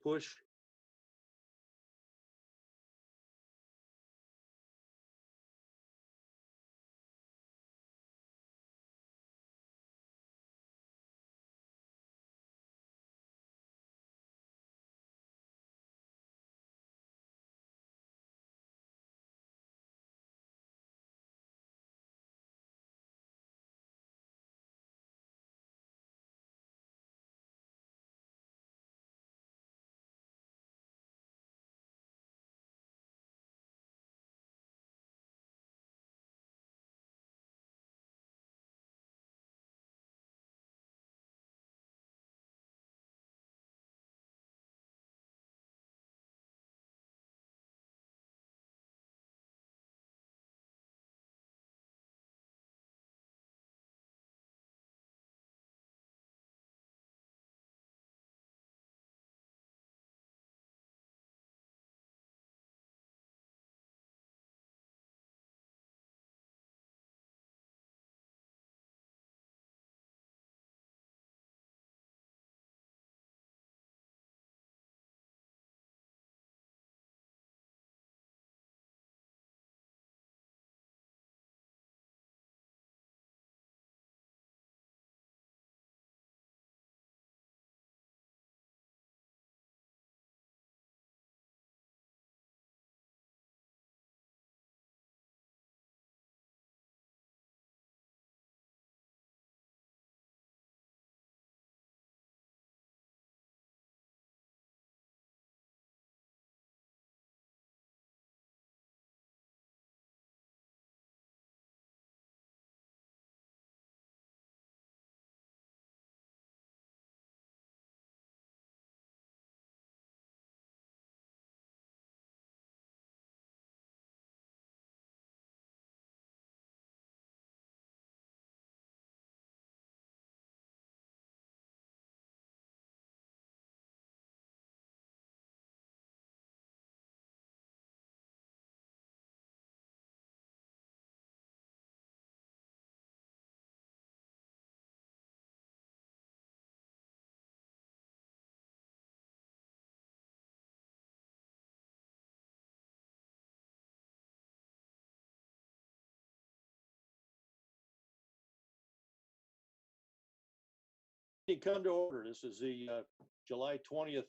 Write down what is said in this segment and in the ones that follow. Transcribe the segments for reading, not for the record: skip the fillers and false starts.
push? Come to order. This is the July 20th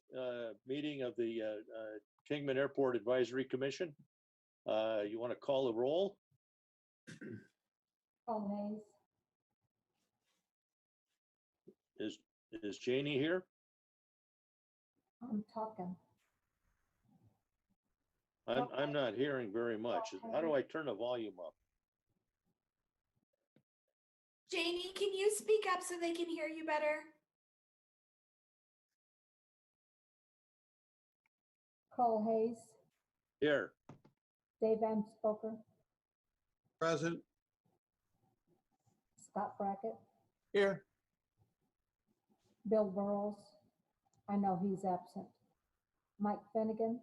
meeting of the Kingman Airport Advisory Commission. You want to call the roll? Paul Hayes. Is Janie here? I'm talking. I'm not hearing very much. How do I turn the volume up? Janie, can you speak up so they can hear you better? Cole Hayes. Here. Dave Amspoker. Present. Scott Brackett. Here. Bill Burrows. I know he's absent. Mike Finnegan.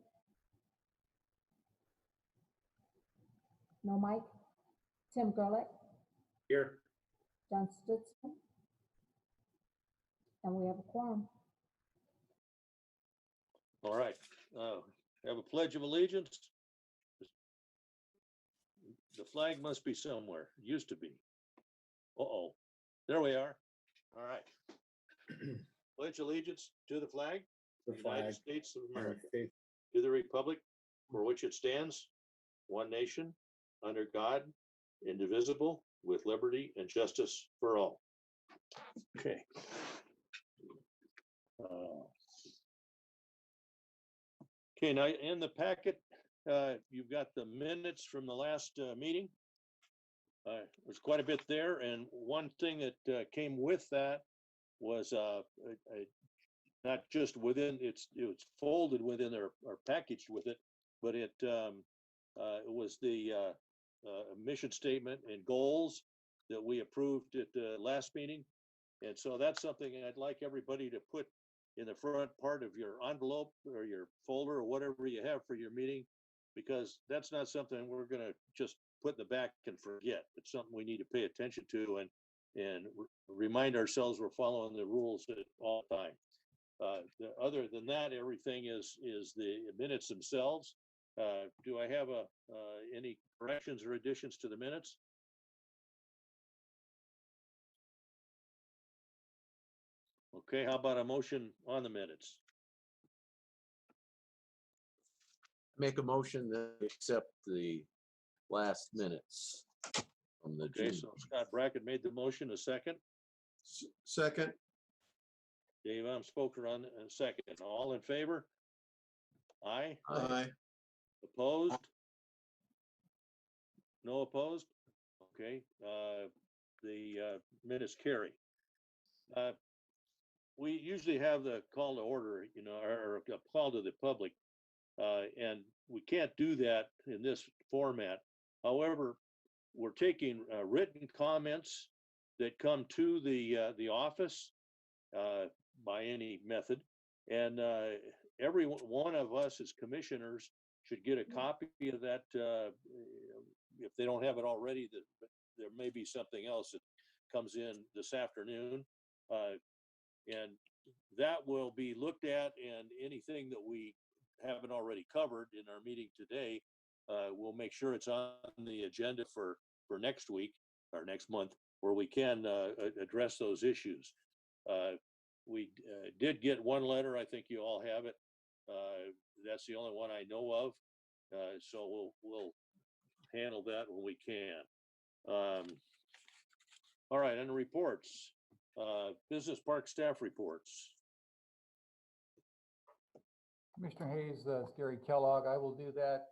No Mike. Tim Gerlich. Here. John Stutzman. And we have a quorum. All right. Have a pledge of allegiance. The flag must be somewhere. It used to be. Uh-oh. There we are. All right. Pledge allegiance to the flag, United States of America, to the republic for which it stands, one nation, under God, indivisible, with liberty and justice for all. Okay. Okay, now in the packet, you've got the minutes from the last meeting. There's quite a bit there, and one thing that came with that was not just within it's folded within or packaged with it, but it was the mission statement and goals that we approved at the last meeting, and so that's something I'd like everybody to put in the front part of your envelope or your folder or whatever you have for your meeting, because that's not something we're going to just put in the back and forget. It's something we need to pay attention to and remind ourselves we're following the rules at all times. Other than that, everything is the minutes themselves. Do I have any corrections or additions to the minutes? Okay, how about a motion on the minutes? Make a motion that we accept the last minutes from the Okay, June. so Scott Brackett made the motion, a second. Second. Dave, I'm spoken on a second. All in favor? Aye. Aye. Opposed? No opposed? Okay, the minutes carry. We usually have the call to order, or a call to the public, and we can't do that in this format. However, we're taking written comments that come to the office by any method, and every one of us as commissioners should get a copy of that. If they don't have it already, there may be something else that comes in this afternoon, and that will be looked at, and anything that we haven't already covered in our meeting today, we'll make sure it's on the agenda for next week or next month, where we can address those issues. We did get one letter. I think you all have it. That's the only one I know of. So we'll handle that when we can. All right, and the reports, business park staff reports. Commissioner Hayes, it's Gary Kellogg. I will do that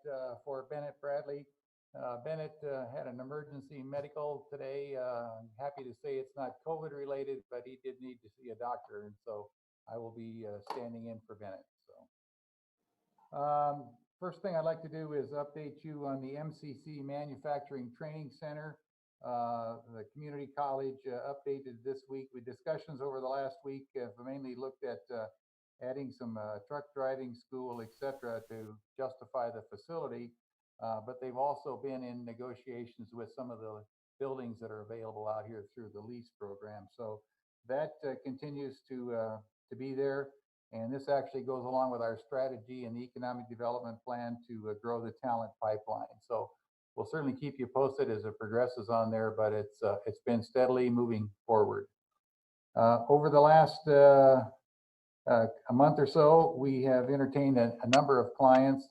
for Bennett Bradley. Bennett had an emergency medical today. I'm happy to say it's not COVID related, but he did need to see a doctor, and so I will be standing in for Bennett. So, first thing I'd like to do is update you on the MCC Manufacturing Training Center. The community college updated this week with discussions over the last week have mainly looked at adding some truck driving school, etc., to justify the facility. But they've also been in negotiations with some of the buildings that are available out here through the lease program. So that continues to be there. And this actually goes along with our strategy and the economic development plan to grow the talent pipeline. So we'll certainly keep you posted as it progresses on there, but it's been steadily moving forward. Over the last a month or so, we have entertained a number of clients.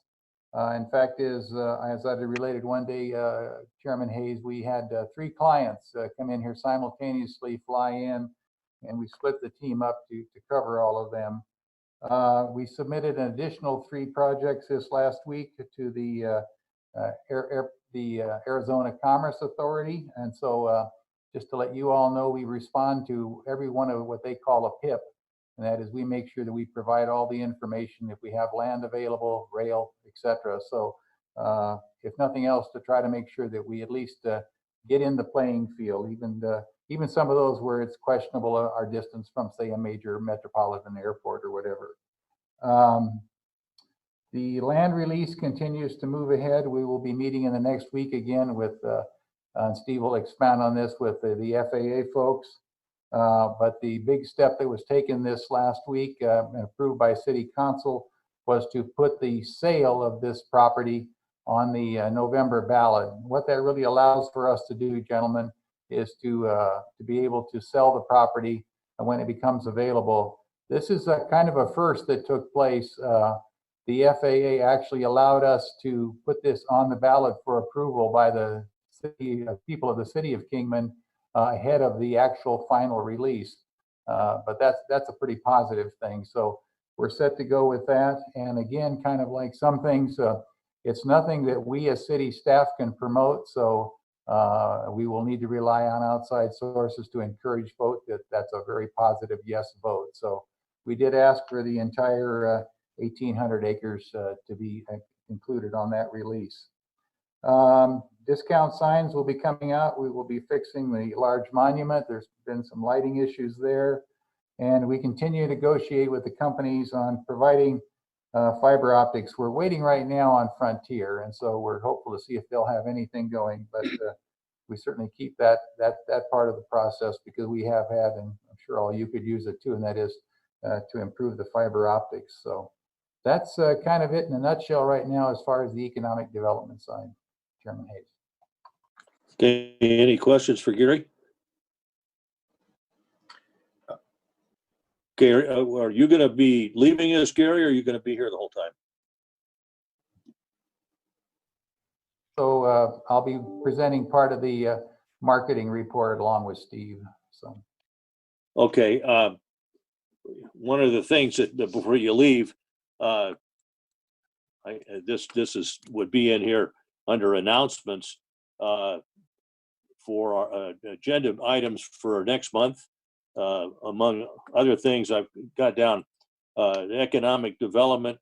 In fact, as I related one day, Chairman Hayes, we had 3 clients come in here simultaneously, fly in, and we split the team up to cover all of them. We submitted an additional 3 projects this last week to the Arizona Commerce Authority, and so just to let you all know, we respond to every one of what they call a PIP. And that is, we make sure that we provide all the information if we have land available, rail, etc. So if nothing else, to try to make sure that we at least get in the playing field, even some of those where it's questionable our distance from, say, a major metropolitan airport or whatever. The land release continues to move ahead. We will be meeting in the next week again with, and Steve will expand on this, with the FAA folks. But the big step that was taken this last week and approved by City Council was to put the sale of this property on the November ballot. What that really allows for us to do, gentlemen, is to be able to sell the property when it becomes available. This is a kind of a first that took place. The FAA actually allowed us to put this on the ballot for approval by the people of the city of Kingman ahead of the actual final release. But that's a pretty positive thing. So we're set to go with that. And again, kind of like some things, it's nothing that we as city staff can promote. So we will need to rely on outside sources to encourage vote that's a very positive yes vote. So we did ask for the entire 1,800 acres to be included on that release. Discount signs will be coming out. We will be fixing the large monument. There's been some lighting issues there. And we continue to negotiate with the companies on providing fiber optics. We're waiting right now on Frontier, and so we're hopeful to see if they'll have anything going. But we certainly keep that part of the process, because we have had, and I'm sure all you could use it too, and that is to improve the fiber optics. So that's kind of it in a nutshell right now as far as the economic development side, Chairman Hayes. Okay, any questions for Gary? Okay, are you going to be leaving us, Gary, or are you going to be here the whole time? So I'll be presenting part of the marketing report along with Steve. So Okay, one of the things that before you leave, this would be in here under announcements for our agenda items for next month. Among other things, I've got down the economic development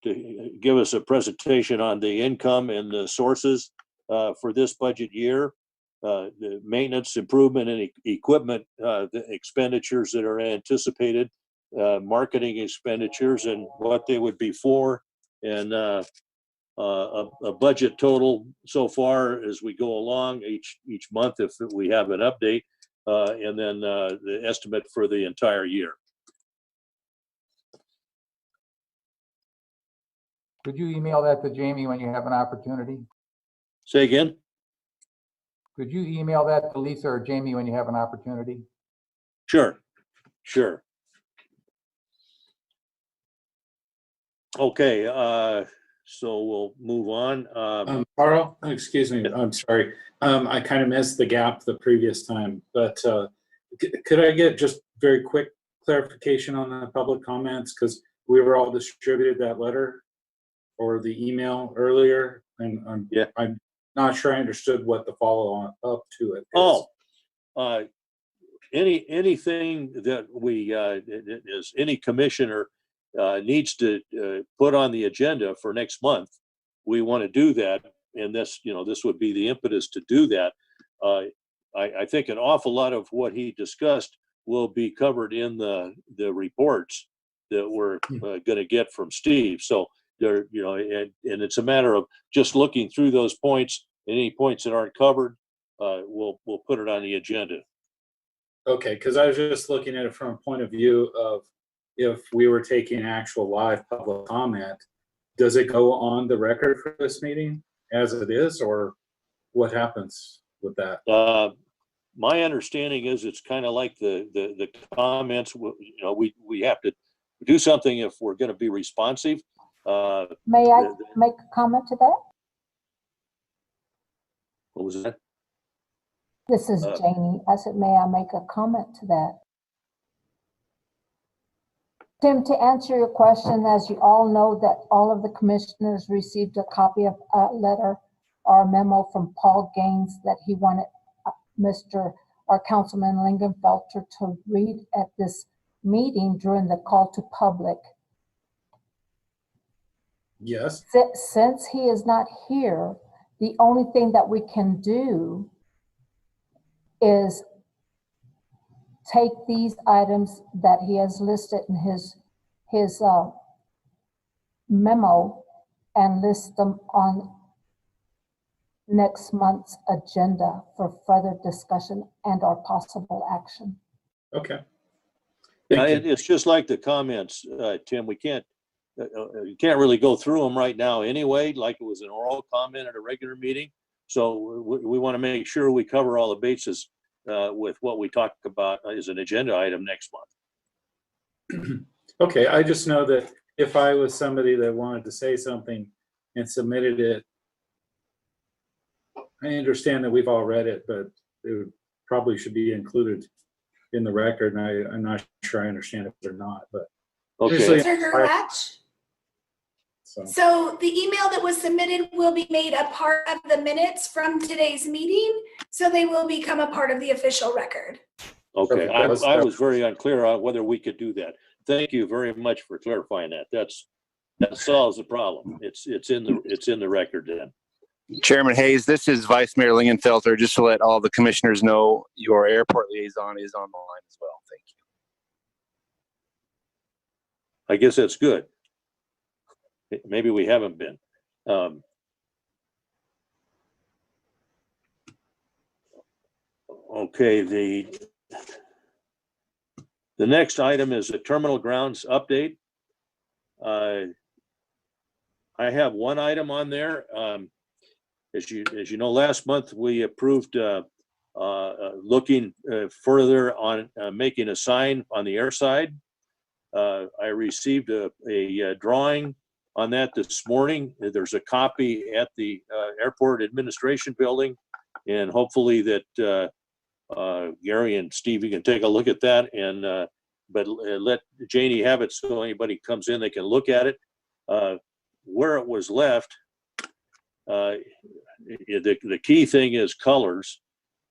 to give us a presentation on the income and the sources for this budget year. The maintenance, improvement, and equipment the expenditures that are anticipated, marketing expenditures and what they would be for, and a budget total so far as we go along each month if we have an update, and then the estimate for the entire year. could you email that to Jamie when you have an opportunity? Say again? Could you email that to Lisa or Jamie when you have an opportunity? Sure, sure. Okay, so we'll move on. Carl, excuse me, I'm sorry. I kind of missed the gap the previous time, but could I get just very quick clarification on the public comments? Because we were all distributed that letter or the email earlier, and I'm not sure I understood what the follow-on up to it is. Oh, anything that we is any commissioner needs to put on the agenda for next month, we want to do that, and this would be the impetus to do that. I think an awful lot of what he discussed will be covered in the reports that we're going to get from Steve. So there, and it's a matter of just looking through those points. Any points that aren't covered, we'll put it on the agenda. Okay, because I was just looking at it from a point of view of if we were taking actual live public comment, does it go on the record for this meeting as it is, or what happens with that? My understanding is it's kind of like the comments. We have to do something if we're going to be responsive. May I make a comment to that? What was that? This is Janie. I said, may I make a comment to that? Tim, to answer your question, as you all know, that all of the commissioners received a copy of a letter or a memo from Paul Gaines that he wanted our Councilman Lingenfelter to read at this meeting during the call to public. Yes. Since he is not here, the only thing that we can do is take these items that he has listed in his memo and list them on next month's agenda for further discussion and or possible action. Okay. It's just like the comments, Tim. We can't you can't really go through them right now anyway, like it was an oral comment at a regular meeting. So we want to make sure we cover all the bases with what we talked about as an agenda item next month. Okay, I just know that if I was somebody that wanted to say something and submitted it, I understand that we've all read it, but it probably should be included in the record, and I'm not sure I understand it or not, but. Okay. Mr. Gerlach? So the email that was submitted will be made a part of the minutes from today's meeting, so they will become a part of the official record. Okay, I was very unclear on whether we could do that. Thank you very much for clarifying that. That solves the problem. It's in the record then. Chairman Hayes, this is Vice Mayor Lingenfelter. Just to let all the commissioners know, your airport liaison is on the line as well. Thank you. I guess that's good. Maybe we haven't been. Okay, The next item is a terminal grounds update. I have one item on there. As you know, last month we approved looking further on making a sign on the air side. I received a drawing on that this morning. There's a copy at the airport administration building, and hopefully that Gary and Steve, you can take a look at that, and but let Janie have it so anybody comes in, they can look at it. Where it was left, the key thing is colors,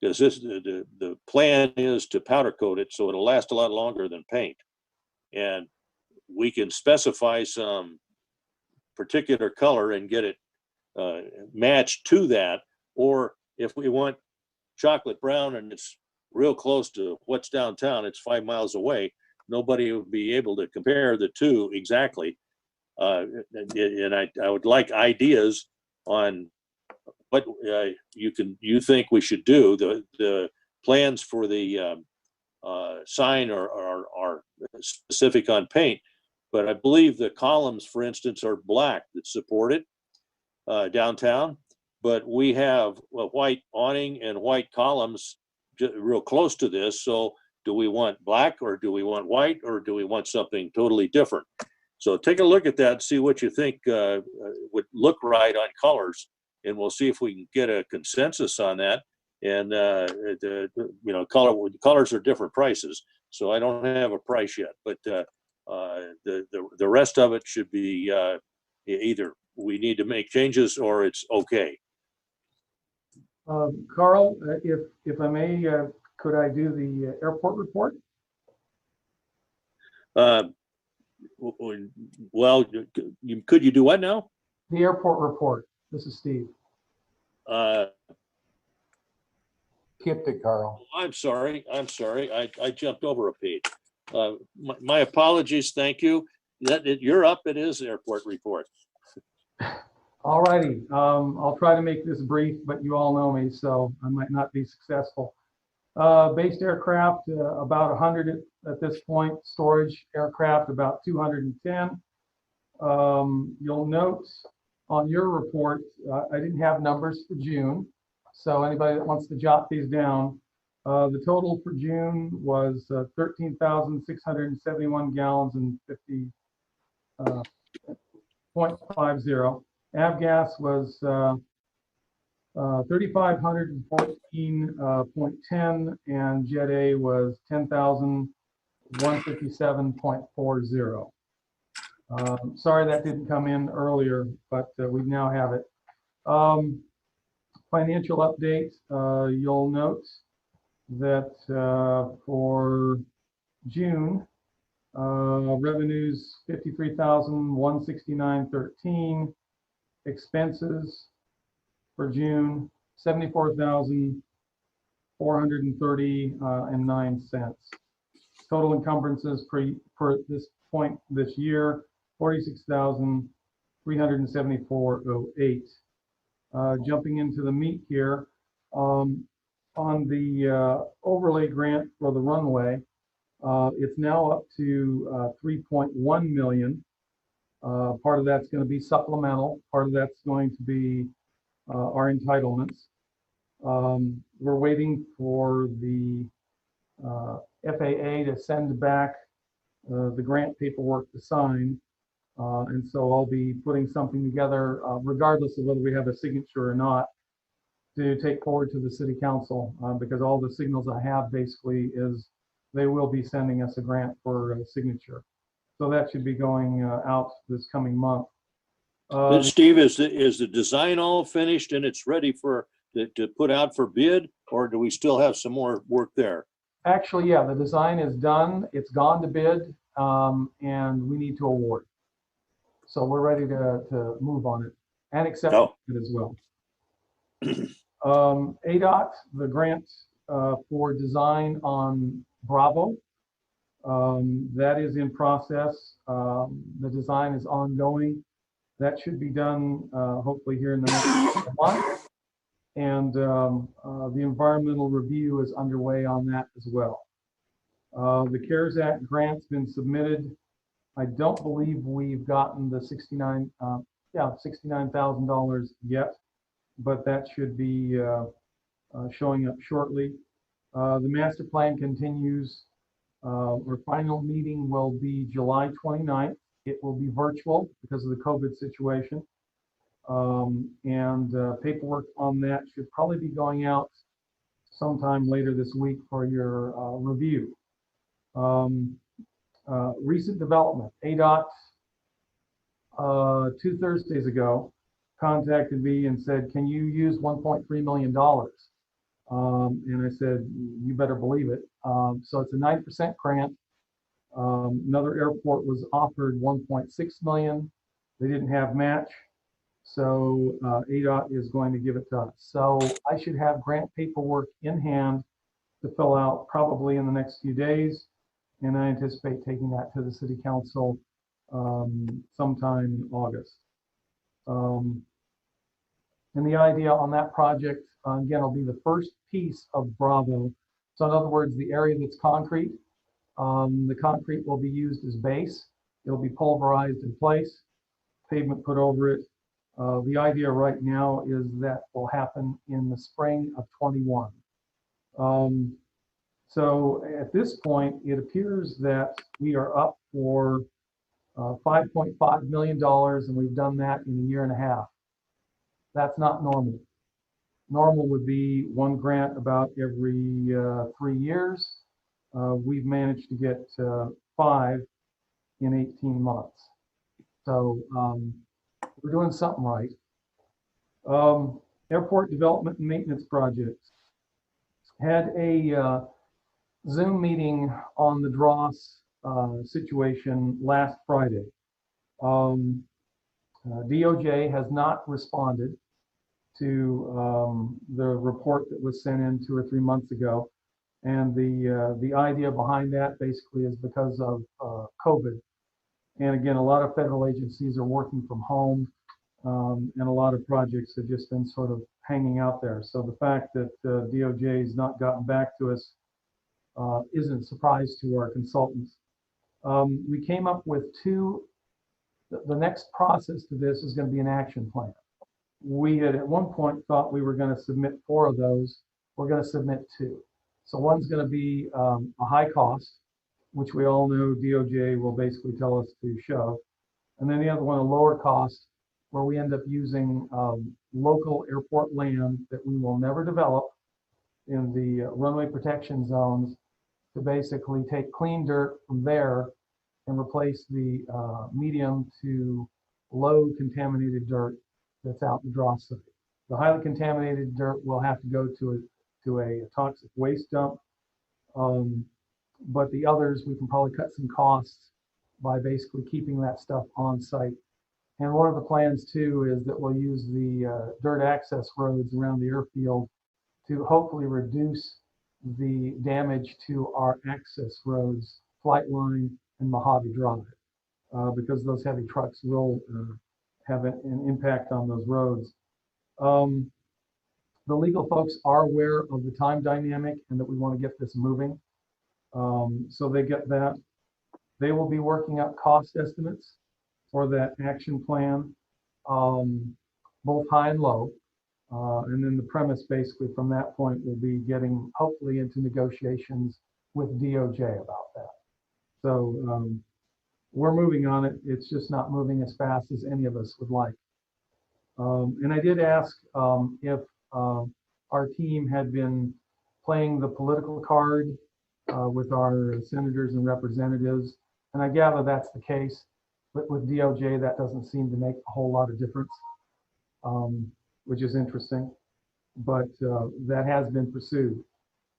because the plan is to powder coat it so it'll last a lot longer than paint. And we can specify some particular color and get it matched to that. Or if we want chocolate brown and it's real close to what's downtown, it's 5 miles away, nobody would be able to compare the two exactly. And I would like ideas on what you think we should do. The plans for the sign are specific on paint, but I believe the columns, for instance, are black that support it downtown. But we have a white awning and white columns real close to this. So do we want black, or do we want white, or do we want something totally different? So take a look at that and see what you think would look right on colors, and we'll see if we can get a consensus on that. And colors are different prices, so I don't have a price yet. But the rest of it should be either we need to make changes or it's okay. Carl, if I may, could I do the airport report? Well, could you do what now? The airport report. This is Steve. Skipped it, Carl. I'm sorry. I jumped over a page. My apologies. Thank you. You're up. It is airport report. All righty. I'll try to make this brief, but you all know me, so I might not be successful. Based aircraft, about 100 at this point. Storage aircraft, about 210. You'll note on your report, I didn't have numbers for June. So anybody that wants to jot these down, the total for June was 13,671 gallons and 50.50. Avgas was 3,514.10, and Jet A was 10,157.40. Sorry that didn't come in earlier, but we now have it. Financial update, you'll note that for June, revenues 53,169.13, expenses for June 74,430.09. Total encumbrances per this point this year 46,374.08. Jumping into the meat here, on the overlay grant for the runway, it's now up to 3.1 million. Part of that's going to be supplemental. Part of that's going to be our entitlements. We're waiting for the FAA to send back the grant paperwork to sign. And so I'll be putting something together, regardless of whether we have a signature or not, to take forward to the city council, because all the signals I have basically is they will be sending us a grant for a signature. So that should be going out this coming month. Steve, is the design all finished and it's ready to put out for bid, or do we still have some more work there? Actually, yeah, the design is done. It's gone to bid, and we need to award. So we're ready to move on it and accept it as well. ADOT, the grant for design on Bravo, that is in process. The design is ongoing. That should be done hopefully here in the next month. And the environmental review is underway on that as well. The CARES Act grant's been submitted. I don't believe we've gotten the $69,000 yet, but that should be showing up shortly. The master plan continues. Our final meeting will be July 29th. It will be virtual because of the COVID situation. Paperwork on that should probably be going out sometime later this week for your review. Recent development, ADOT 2 Thursdays ago contacted me and said, can you use $1.3 million? And I said, you better believe it. So it's a 9% grant. Another airport was offered 1.6 million. They didn't have match. So ADOT is going to give it to us. So I should have grant paperwork in hand to fill out probably in the next few days. And I anticipate taking that to the city council sometime in August. And the idea on that project, again, will be the first piece of Bravo. So in other words, the area that's concrete, the concrete will be used as base. It'll be pulverized in place, pavement put over it. The idea right now is that will happen in the spring of 21. So at this point, it appears that we are up for $5.5 million, and we've done that in a year and a half. That's not normal. Normal would be one grant about every 3 years. We've managed to get 5 in 18 months. So we're doing something right. Airport development and maintenance projects. Had a Zoom meeting on the Dross situation last Friday. DOJ has not responded to the report that was sent in 2 or 3 months ago. And the idea behind that basically is because of COVID. And again, a lot of federal agencies are working from home, and a lot of projects have just been sort of hanging out there. So the fact that DOJ has not gotten back to us isn't a surprise to our consultants. We came up with the next process to this is going to be an action plan. We had at one point thought we were going to submit 4 of those. We're going to submit 2. So one's going to be a high cost, which we all know DOJ will basically tell us to show. And then the other one, a lower cost, where we end up using local airport land that we will never develop in the runway protection zones to basically take clean dirt from there and replace the medium to low contaminated dirt that's out in the Dross site. The highly contaminated dirt will have to go to a toxic waste dump. But the others, we can probably cut some costs by basically keeping that stuff on site. And one of the plans too is that we'll use the dirt access roads around the airfield to hopefully reduce the damage to our access roads, Flightline and Mojave Drive, because those heavy trucks will have an impact on those roads. The legal folks are aware of the time dynamic and that we want to get this moving. So they get that. They will be working out cost estimates for that action plan, both high and low. And then the premise basically from that point will be getting hopefully into negotiations with DOJ about that. So we're moving on it. It's just not moving as fast as any of us would like. And I did ask if our team had been playing the political card with our senators and representatives. And I gather that's the case. But with DOJ, that doesn't seem to make a whole lot of difference, which is interesting. But that has been pursued.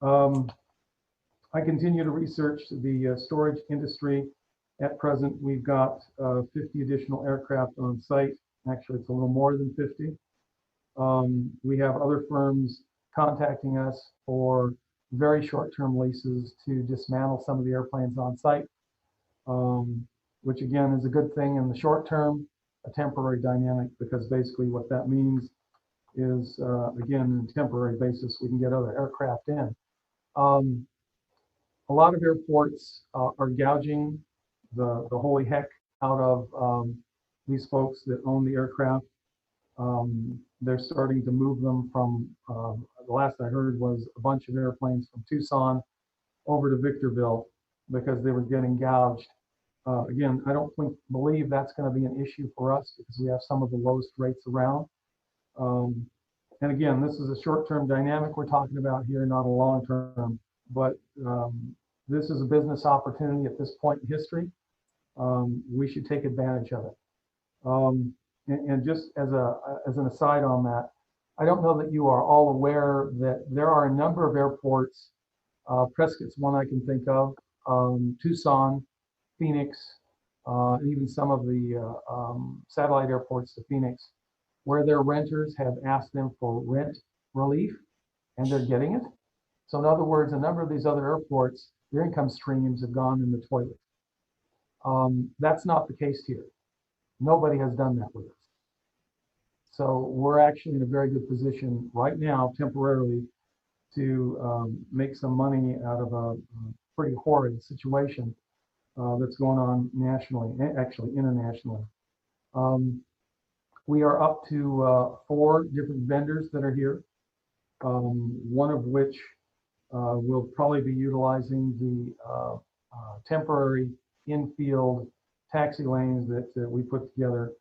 I continue to research the storage industry. At present, we've got 50 additional aircraft on site. Actually, it's a little more than 50. We have other firms contacting us for very short-term leases to dismantle some of the airplanes on site, which again is a good thing in the short term, a temporary dynamic, because basically what that means is, again, on a temporary basis, we can get other aircraft in. A lot of airports are gouging the holy heck out of these folks that own the aircraft. They're starting to move them from, the last I heard was a bunch of airplanes from Tucson over to Victorville because they were getting gouged. Again, I don't believe that's going to be an issue for us because we have some of the lowest rates around. And again, this is a short-term dynamic we're talking about here, not a long-term, but this is a business opportunity at this point in history. We should take advantage of it. And just as an aside on that, I don't know that you are all aware that there are a number of airports, Prescott's one I can think of, Tucson, Phoenix, even some of the satellite airports to Phoenix, where their renters have asked them for rent relief, and they're getting it. So in other words, a number of these other airports, their income streams have gone in the toilet. That's not the case here. Nobody has done that with us. So we're actually in a very good position right now, temporarily, to make some money out of a pretty horrid situation that's going on nationally, actually internationally. We are up to 4 different vendors that are here, one of which will probably be utilizing the temporary infield taxi lanes that we put together.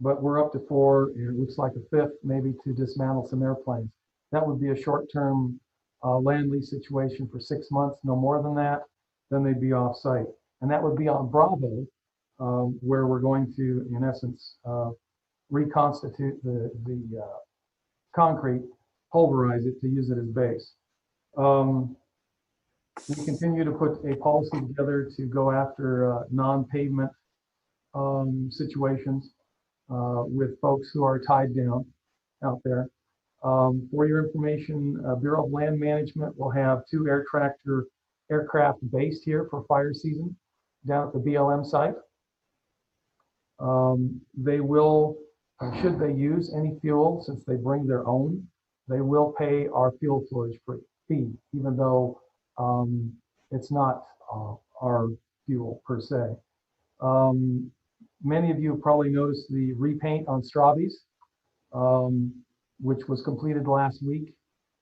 But we're up to 4, and it looks like a 5th, maybe to dismantle some airplanes. That would be a short-term land lease situation for 6 months, no more than that. Then they'd be off-site. And that would be on Bravo, where we're going to, in essence, reconstitute the concrete, pulverize it to use it as base. We continue to put a policy together to go after non-pavement situations with folks who are tied down out there. For your information, Bureau of Land Management will have 2 aircraft based here for fire season down at the BLM site. They will, should they use any fuel, since they bring their own, they will pay our fuel storage fee, even though it's not our fuel per se. Many of you probably noticed the repaint on Straubes, which was completed last week.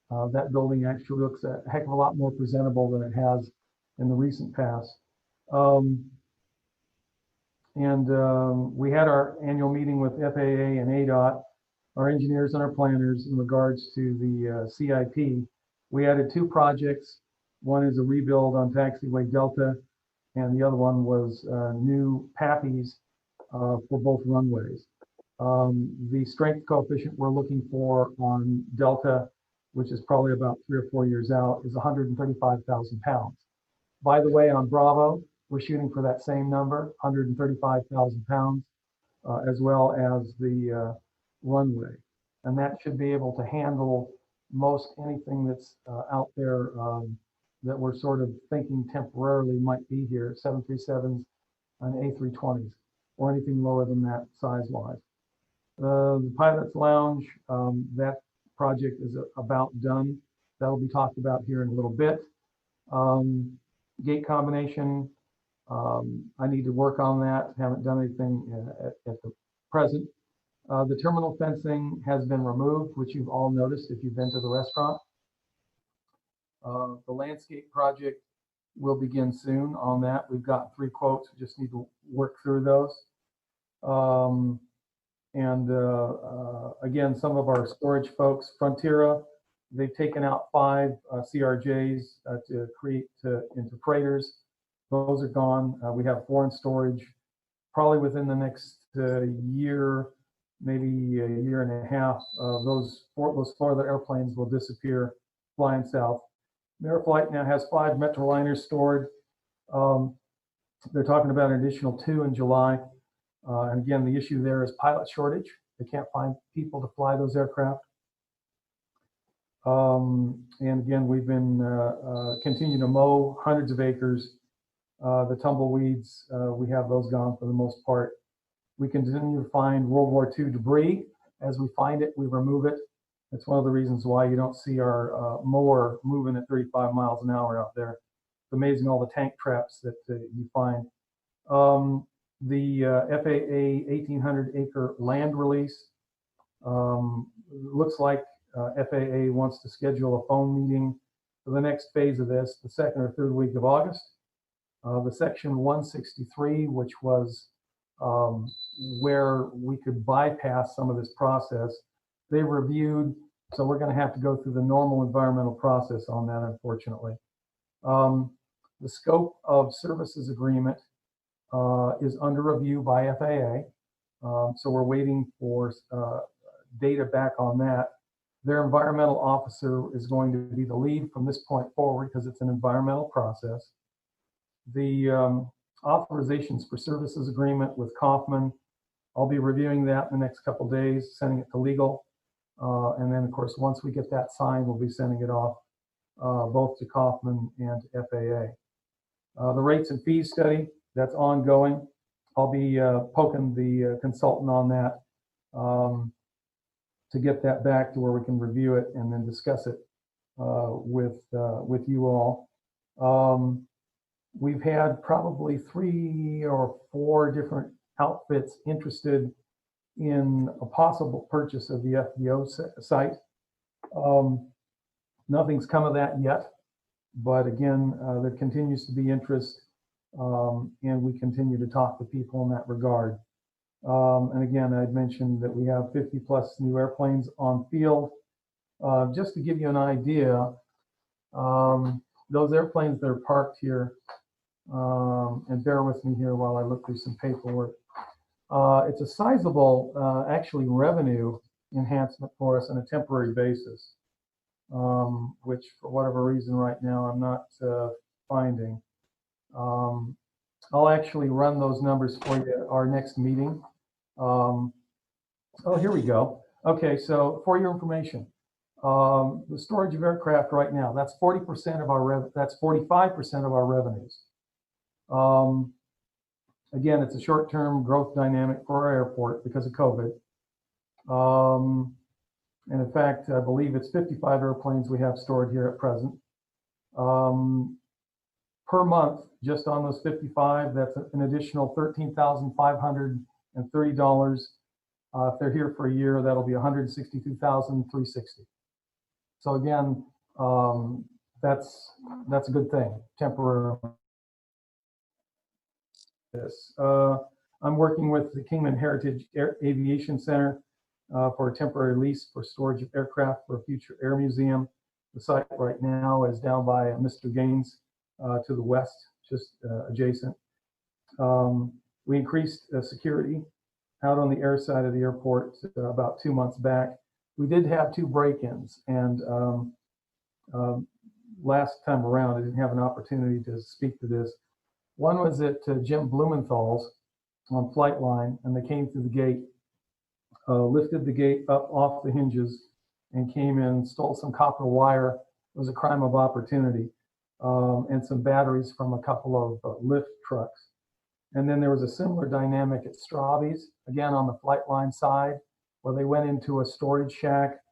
That building actually looks a heck of a lot more presentable than it has in the recent past. We had our annual meeting with FAA and ADOT, our engineers and our planners, in regards to the CIP. We added 2 projects. One is a rebuild on Taxiway Delta, and the other one was new PAPIs for both runways. The strength coefficient we're looking for on Delta, which is probably about 3 or 4 years out, is 135,000 pounds. By the way, on Bravo, we're shooting for that same number, 135,000 pounds, as well as the runway. And that should be able to handle most anything that's out there that we're sort of thinking temporarily might be here, 737s and A320s, or anything lower than that size-wise. The Pilot's Lounge, that project is about done. That'll be talked about here in a little bit. Gate combination, I need to work on that. Haven't done anything at the present. The terminal fencing has been removed, which you've all noticed if you've been to the restaurant. The landscape project will begin soon on that. We've got 3 quotes. We just need to work through those. Again, some of our storage folks, Frontiera, they've taken out 5 CRJs to create into freighters. Those are gone. We have 4 in storage. Probably within the next year, maybe a year and a half, those 4 other airplanes will disappear flying south. Airflight now has 5 Metroliners stored. They're talking about an additional 2 in July. And again, the issue there is pilot shortage. They can't find people to fly those aircraft. And again, we've been continuing to mow hundreds of acres. The tumbleweeds, we have those gone for the most part. We continue to find World War II debris. As we find it, we remove it. It's one of the reasons why you don't see our mower moving at 35 miles an hour out there. It's amazing all the tank traps that you find. The FAA 1,800 acre land release, looks like FAA wants to schedule a phone meeting for the next phase of this, the second or third week of August. The section 163, which was where we could bypass some of this process, they reviewed, so we're going to have to go through the normal environmental process on that, unfortunately. The scope of services agreement is under review by FAA, so we're waiting for data back on that. Their environmental officer is going to be the lead from this point forward because it's an environmental process. The authorizations for services agreement with Kaufman, I'll be reviewing that in the next couple of days, sending it to legal. And then, of course, once we get that signed, we'll be sending it off both to Kaufman and to FAA. The rates and fees study, that's ongoing. I'll be poking the consultant on that to get that back to where we can review it and then discuss it with you all. We've had probably 3 or 4 different outfits interested in a possible purchase of the FBO site. Nothing's come of that yet, but again, there continues to be interest, and we continue to talk to people in that regard. And again, I'd mentioned that we have 50 plus new airplanes on field. Just to give you an idea, those airplanes that are parked here, and bear with me here while I look through some paperwork. It's a sizable, actually, revenue enhancement for us on a temporary basis, which for whatever reason right now I'm not finding. I'll actually run those numbers for you at our next meeting. Oh, here we go. Okay, so for your information, the storage of aircraft right now, that's 40% of our that's 45% of our revenues. Again, it's a short-term growth dynamic for our airport because of COVID. And in fact, I believe it's 55 airplanes we have stored here at present. Per month, just on those 55, that's an additional $13,530. If they're here for a year, that'll be $162,360. So again, that's a good thing, temporary. This. I'm working with the Kingman Heritage Aviation Center for a temporary lease for storage of aircraft for a future air museum. The site right now is down by Mr. Gaines to the west, just adjacent. We increased security out on the air side of the airport about 2 months back. We did have 2 break-ins, and last time around, I didn't have an opportunity to speak to this. One was at Jim Blumenthal's on Flight Line, and they came through the gate, lifted the gate up off the hinges, and came in, stole some copper wire. It was a crime of opportunity, and some batteries from a couple of lift trucks. And then there was a similar dynamic at Straubby's, again on the Flight Line side, where they went into a storage shack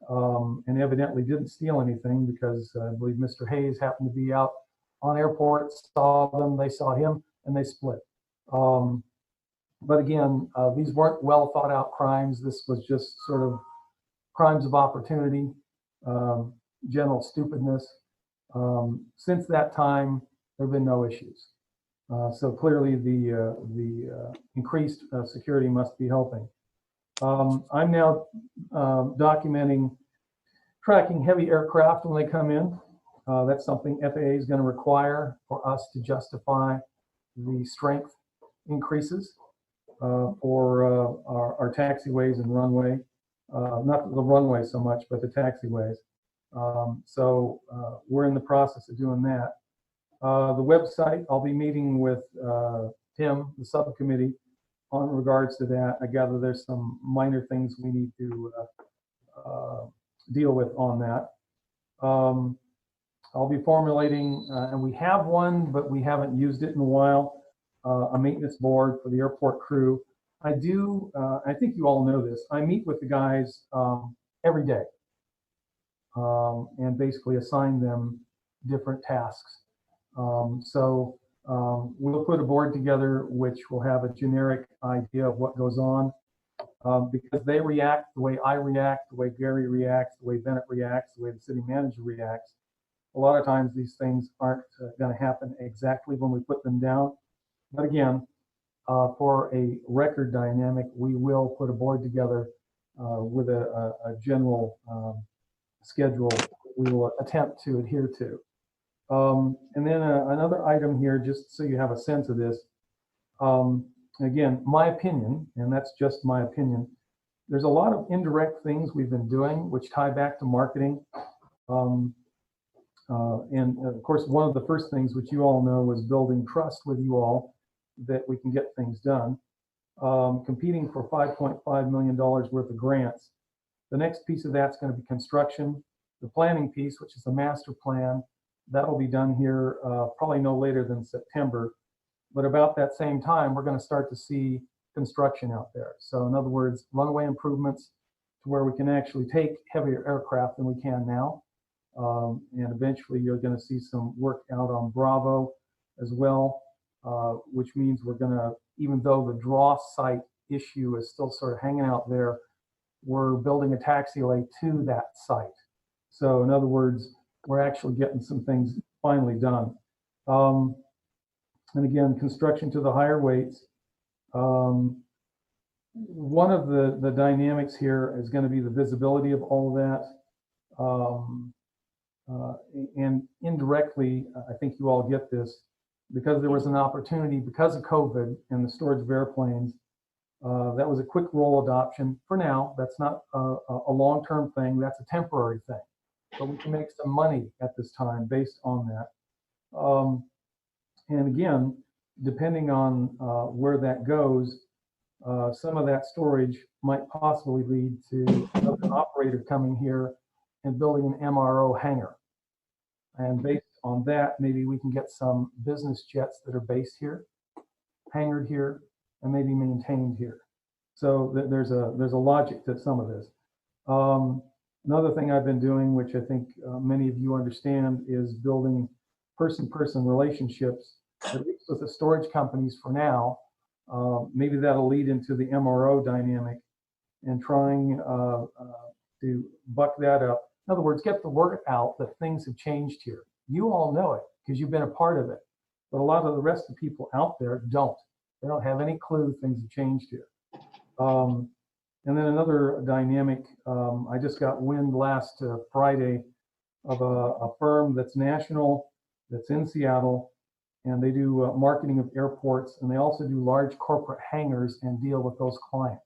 and evidently didn't steal anything because I believe Mr. Hayes happened to be out on airport, saw them, they saw him, and they split. But again, these weren't well thought out crimes. This was just sort of crimes of opportunity, general stupidness. Since that time, there have been no issues. So clearly the increased security must be helping. I'm now documenting tracking heavy aircraft when they come in. That's something FAA is going to require for us to justify the strength increases for our taxiways and runway. Not the runway so much, but the taxiways. So we're in the process of doing that. The website, I'll be meeting with Tim, the subcommittee, on regards to that. I gather there's some minor things we need to deal with on that. I'll be formulating, and we have one, but we haven't used it in a while, a maintenance board for the airport crew. I think you all know this. I meet with the guys every day. and basically assign them different tasks. We'll put a board together which will have a generic idea of what goes on, because they react the way I react, the way Gary reacts, the way Bennett reacts, the way the city manager reacts. A lot of times these things aren't going to happen exactly when we put them down. But again, for a record dynamic, we will put a board together with a general schedule we will attempt to adhere to. And then another item here, just so you have a sense of this. Again, my opinion, and that's just my opinion, there's a lot of indirect things we've been doing which tie back to marketing. And of course, one of the first things which you all know was building trust with you all that we can get things done. Competing for $5.5 million worth of grants. The next piece of that's going to be construction. The planning piece, which is the master plan, that'll be done here probably no later than September. But about that same time, we're going to start to see construction out there. So in other words, runway improvements to where we can actually take heavier aircraft than we can now. And eventually you're going to see some work out on Bravo as well, which means we're going to, even though the draw site issue is still sort of hanging out there, we're building a taxiway to that site. So in other words, we're actually getting some things finally done. And again, construction to the higher weights. One of the dynamics here is going to be the visibility of all of that. And indirectly, I think you all get this, because there was an opportunity because of COVID and the storage of airplanes. That was a quick roll adoption for now. That's not a long-term thing. That's a temporary thing. But we can make some money at this time based on that. And again, depending on where that goes, some of that storage might possibly lead to another operator coming here and building an MRO hangar. And based on that, maybe we can get some business jets that are based here, hangared here, and maybe maintained here. So there's a logic to some of this. Another thing I've been doing, which I think many of you understand, is building person-person relationships, at least with the storage companies for now. Maybe that'll lead into the MRO dynamic and trying to buck that up. In other words, get the word out that things have changed here. You all know it because you've been a part of it. But a lot of the rest of the people out there don't. They don't have any clue things have changed here. And then another dynamic, I just got wind last Friday of a firm that's national, that's in Seattle, and they do marketing of airports, and they also do large corporate hangars and deal with those clients.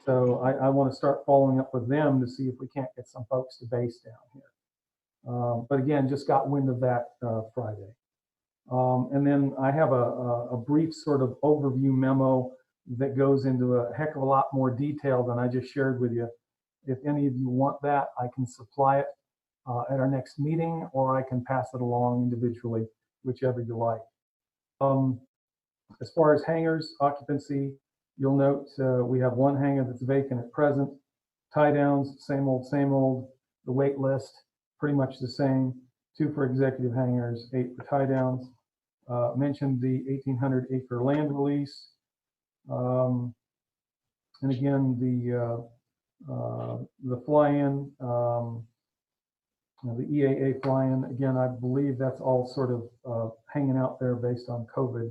So I want to start following up with them to see if we can't get some folks to base down here. But again, just got wind of that Friday. And then I have a brief sort of overview memo that goes into a heck of a lot more detail than I just shared with you. If any of you want that, I can supply it at our next meeting, or I can pass it along individually, whichever you like. As far as hangars, occupancy, you'll note we have one hangar that's vacant at present. Tie downs, same old, same old. The wait list, pretty much the same. 2 for executive hangars, 8 for tie downs. Mentioned the 1,800-acre land release. And again, the fly-in, the EAA fly-in, again, I believe that's all sort of hanging out there based on COVID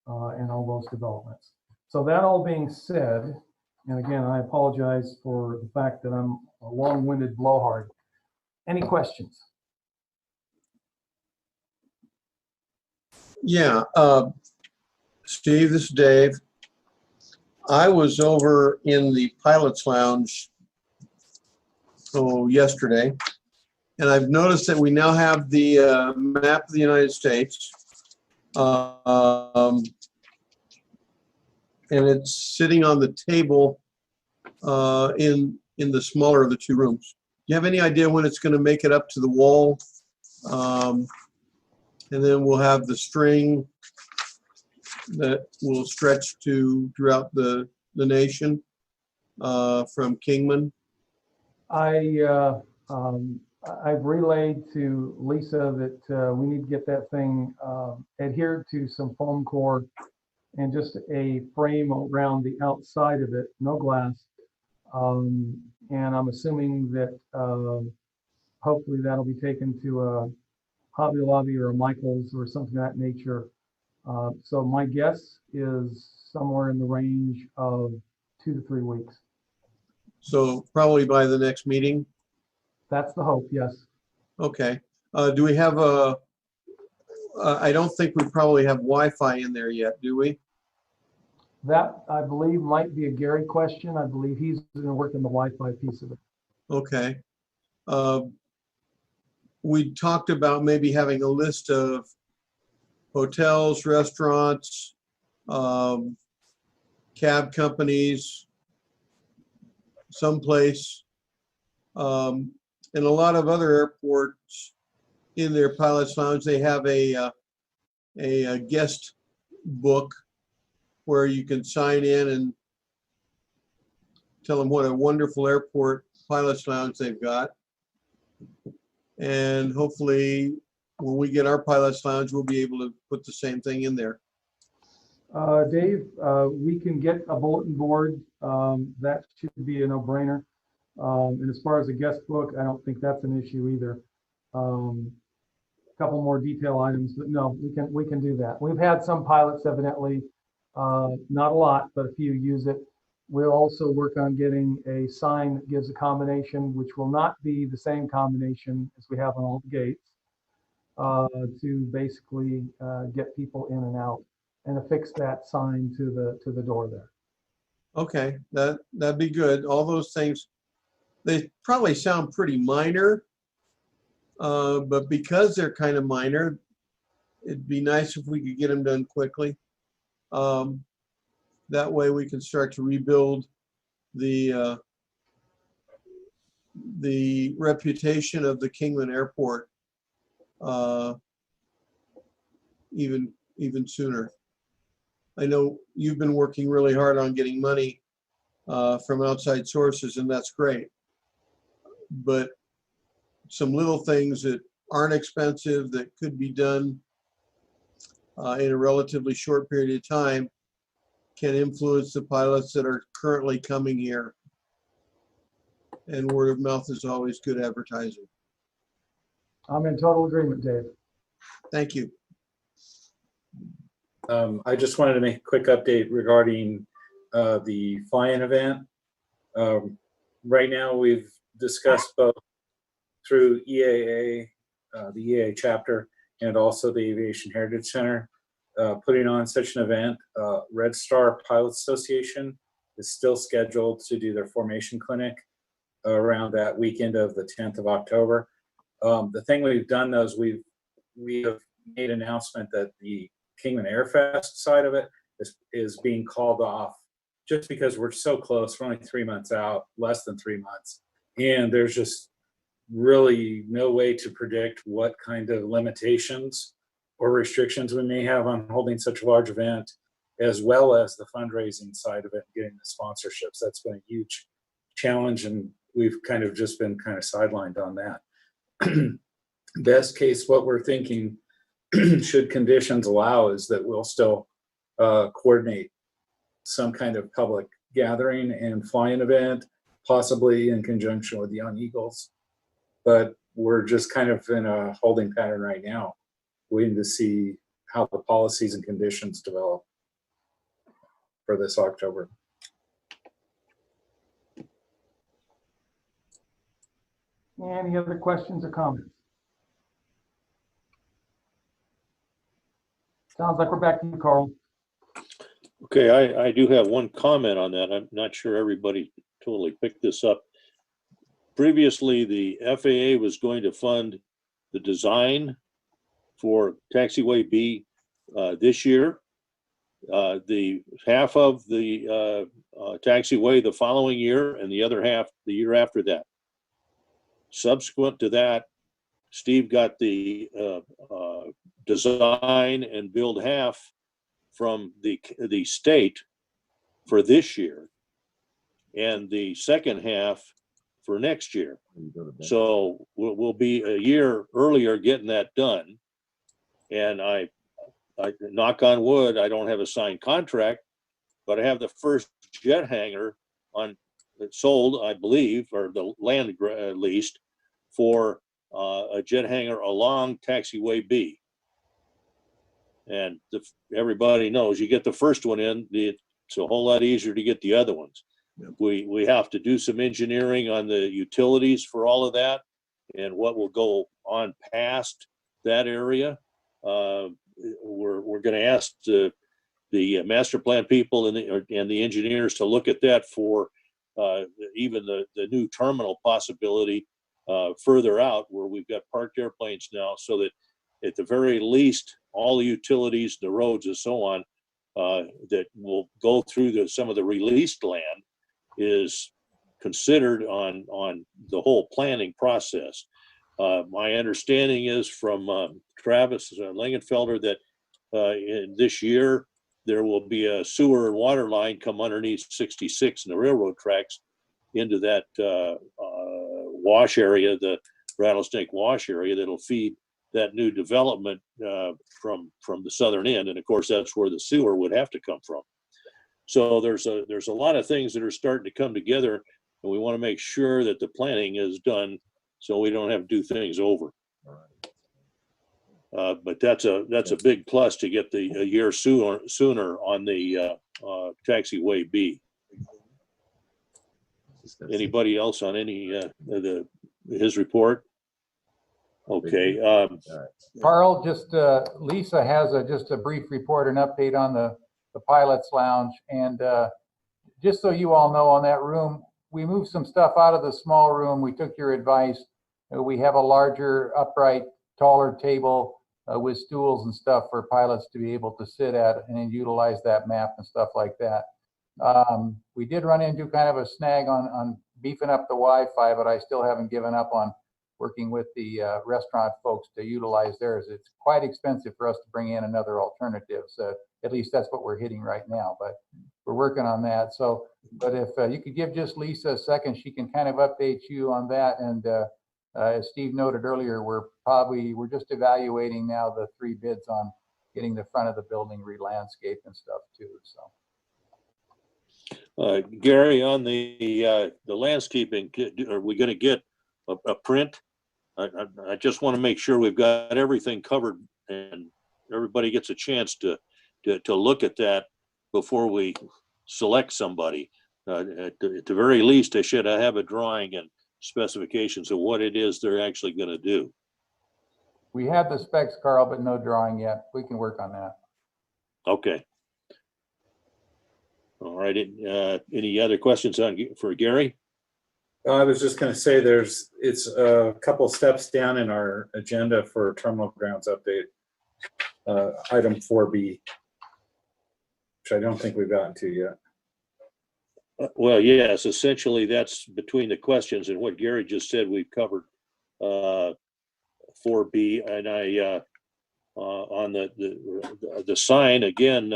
and all those developments. So that all being said, and again, I apologize for the fact that I'm a long-winded blowhard. Any questions? Yeah, Steve, this is Dave. I was over in the pilot's lounge yesterday, and I've noticed that we now have the map of the United States, and it's sitting on the table in the smaller of the 2 rooms. Do you have any idea when it's going to make it up to the wall? And then we'll have the string that will stretch throughout the nation from Kingman. I I've relayed to Lisa that we need to get that thing adhered to some foam core and just a frame around the outside of it, no glass. And I'm assuming that hopefully that'll be taken to a Hobby Lobby or a Michael's or something of that nature. So my guess is somewhere in the range of 2 to 3 weeks. So probably by the next meeting? That's the hope, yes. Okay. Do we have I don't think we probably have Wi-Fi in there yet, do we? That, I believe, might be a Gary question. I believe he's going to work on the Wi-Fi piece of it. Okay. We talked about maybe having a list of hotels, restaurants, cab companies, someplace, and a lot of other airports in their pilot's lounge, they have a guest book where you can sign in and tell them what a wonderful airport pilot's lounge they've got. And hopefully when we get our pilot's lounge, we'll be able to put the same thing in there. Dave, we can get a bulletin board. That should be a no-brainer. And as far as the guest book, I don't think that's an issue either. A couple more detail items, but no, we can do that. We've had some pilots evidently, not a lot, but a few use it. We'll also work on getting a sign that gives a combination, which will not be the same combination as we have on all the gates, to basically get people in and out, and affix that sign to the door there. Okay, that'd be good. All those things, they probably sound pretty minor, but because they're kind of minor, it'd be nice if we could get them done quickly. That way we can start to rebuild the reputation of the Kingman Airport even sooner. I know you've been working really hard on getting money from outside sources, and that's great. But some little things that aren't expensive that could be done in a relatively short period of time can influence the pilots that are currently coming here. And word of mouth is always good advertising. I'm in total agreement, Dave. Thank you. I just wanted to make a quick update regarding the fly-in event. Right now, we've discussed both through EAA, the EAA chapter, and also the Aviation Heritage Center, putting on such an event. Red Star Pilots Association is still scheduled to do their formation clinic around that weekend of the 10th of October. The thing we've done though is we have made an announcement that the Kingman Airfest side of it is being called off just because we're so close. We're only 3 months out, less than 3 months. And there's just really no way to predict what kind of limitations or restrictions we may have on holding such a large event, as well as the fundraising side of it, getting the sponsorships. That's been a huge challenge, and we've kind of just been kind of sidelined on that. Best case, what we're thinking, should conditions allow, is that we'll still coordinate some kind of public gathering and fly-in event, possibly in conjunction with the Young Eagles. But we're just kind of in a holding pattern right now, waiting to see how the policies and conditions develop for this October. Any other questions or comments? Sounds like we're back to you, Carl. Okay, I do have one comment on that. I'm not sure everybody totally picked this up. Previously, the FAA was going to fund the design for taxiway B this year. The half of the taxiway the following year, and the other half the year after that. Subsequent to that, Steve got the design and build half from the state for this year, and the second half for next year. So we'll be a year earlier getting that done. And I knock on wood, I don't have a signed contract, but I have the first jet hangar sold, I believe, or the land leased for a jet hangar along taxiway B. And everybody knows you get the first one in, it's a whole lot easier to get the other ones. Yep. We have to do some engineering on the utilities for all of that and what will go on past that area. We're going to ask the master plan people and the engineers to look at that for even the new terminal possibility further out where we've got parked airplanes now, so that at the very least, all the utilities, the roads and so on, that will go through some of the released land is considered on the whole planning process. My understanding is from Travis Lingenfelder that in this year, there will be a sewer and water line come underneath 66 and the railroad tracks into that wash area, the Rattlesnake Wash area, that'll feed that new development from the southern end. And of course, that's where the sewer would have to come from. So there's a lot of things that are starting to come together, and we want to make sure that the planning is done so we don't have to do things over. But that's a big plus to get a year sooner on the taxiway B. Anybody else on any his report? Okay. Carl, just Lisa has just a brief report, an update on the pilot's lounge. And just so you all know, on that room, we moved some stuff out of the small room. We took your advice. We have a larger, upright, taller table with stools and stuff for pilots to be able to sit at and then utilize that map and stuff like that. We did run into kind of a snag on beefing up the Wi-Fi, but I still haven't given up on working with the restaurant folks to utilize theirs. It's quite expensive for us to bring in another alternative. So at least that's what we're hitting right now, but we're working on that. So, but if you could give just Lisa a second, she can kind of update you on that. And as Steve noted earlier, we're just evaluating now the 3 bids on getting the front of the building re-landscaped and stuff too. So. Gary, on the landscaping, are we going to get a print? I just want to make sure we've got everything covered and everybody gets a chance to look at that before we select somebody. At the very least, I should have a drawing and specifications of what it is they're actually going to do. We have the specs, Carl, but no drawing yet. We can work on that. Okay. All right. Any other questions for Gary? I was just going to say it's a couple steps down in our agenda for terminal grounds update, item 4B, which I don't think we've gotten to yet. Well, yes, essentially that's between the questions and what Gary just said we've covered 4B, and I on the sign again,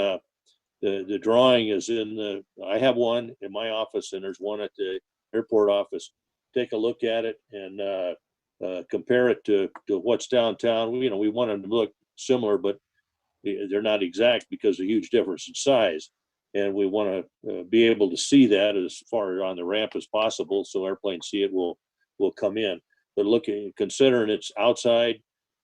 the drawing is in I have one in my office and there's one at the airport office. Take a look at it and compare it to what's downtown. We want them to look similar, but they're not exact because of a huge difference in size. And we want to be able to see that as far on the ramp as possible, so airplanes see it will come in. But considering it's outside,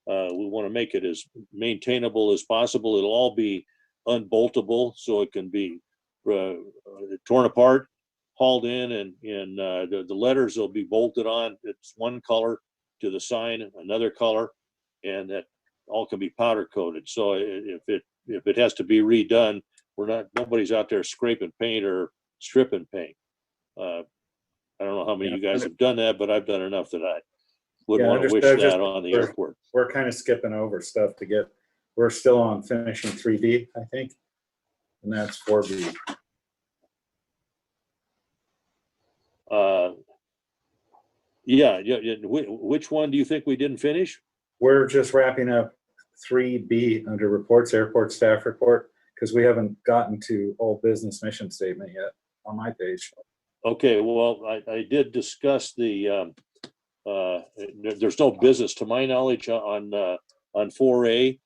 we want to make it as maintainable as possible. It'll all be unboltable, so it can be torn apart, hauled in, and the letters will be bolted on. It's one color to the sign, another color, and that all can be powder coated. So if it has to be redone, nobody's out there scraping paint or stripping paint. I don't know how many of you guys have done that, but I've done enough that I wouldn't want to wish that on the airport. We're kind of skipping over stuff we're still on finishing 3B, I think, and that's 4B. Yeah. Which one do you think we didn't finish? We're just wrapping up 3B under reports, airport staff report, because we haven't gotten to old business mission statement yet on my page. Okay, well, I did discuss the, there's no business to my knowledge on 4A.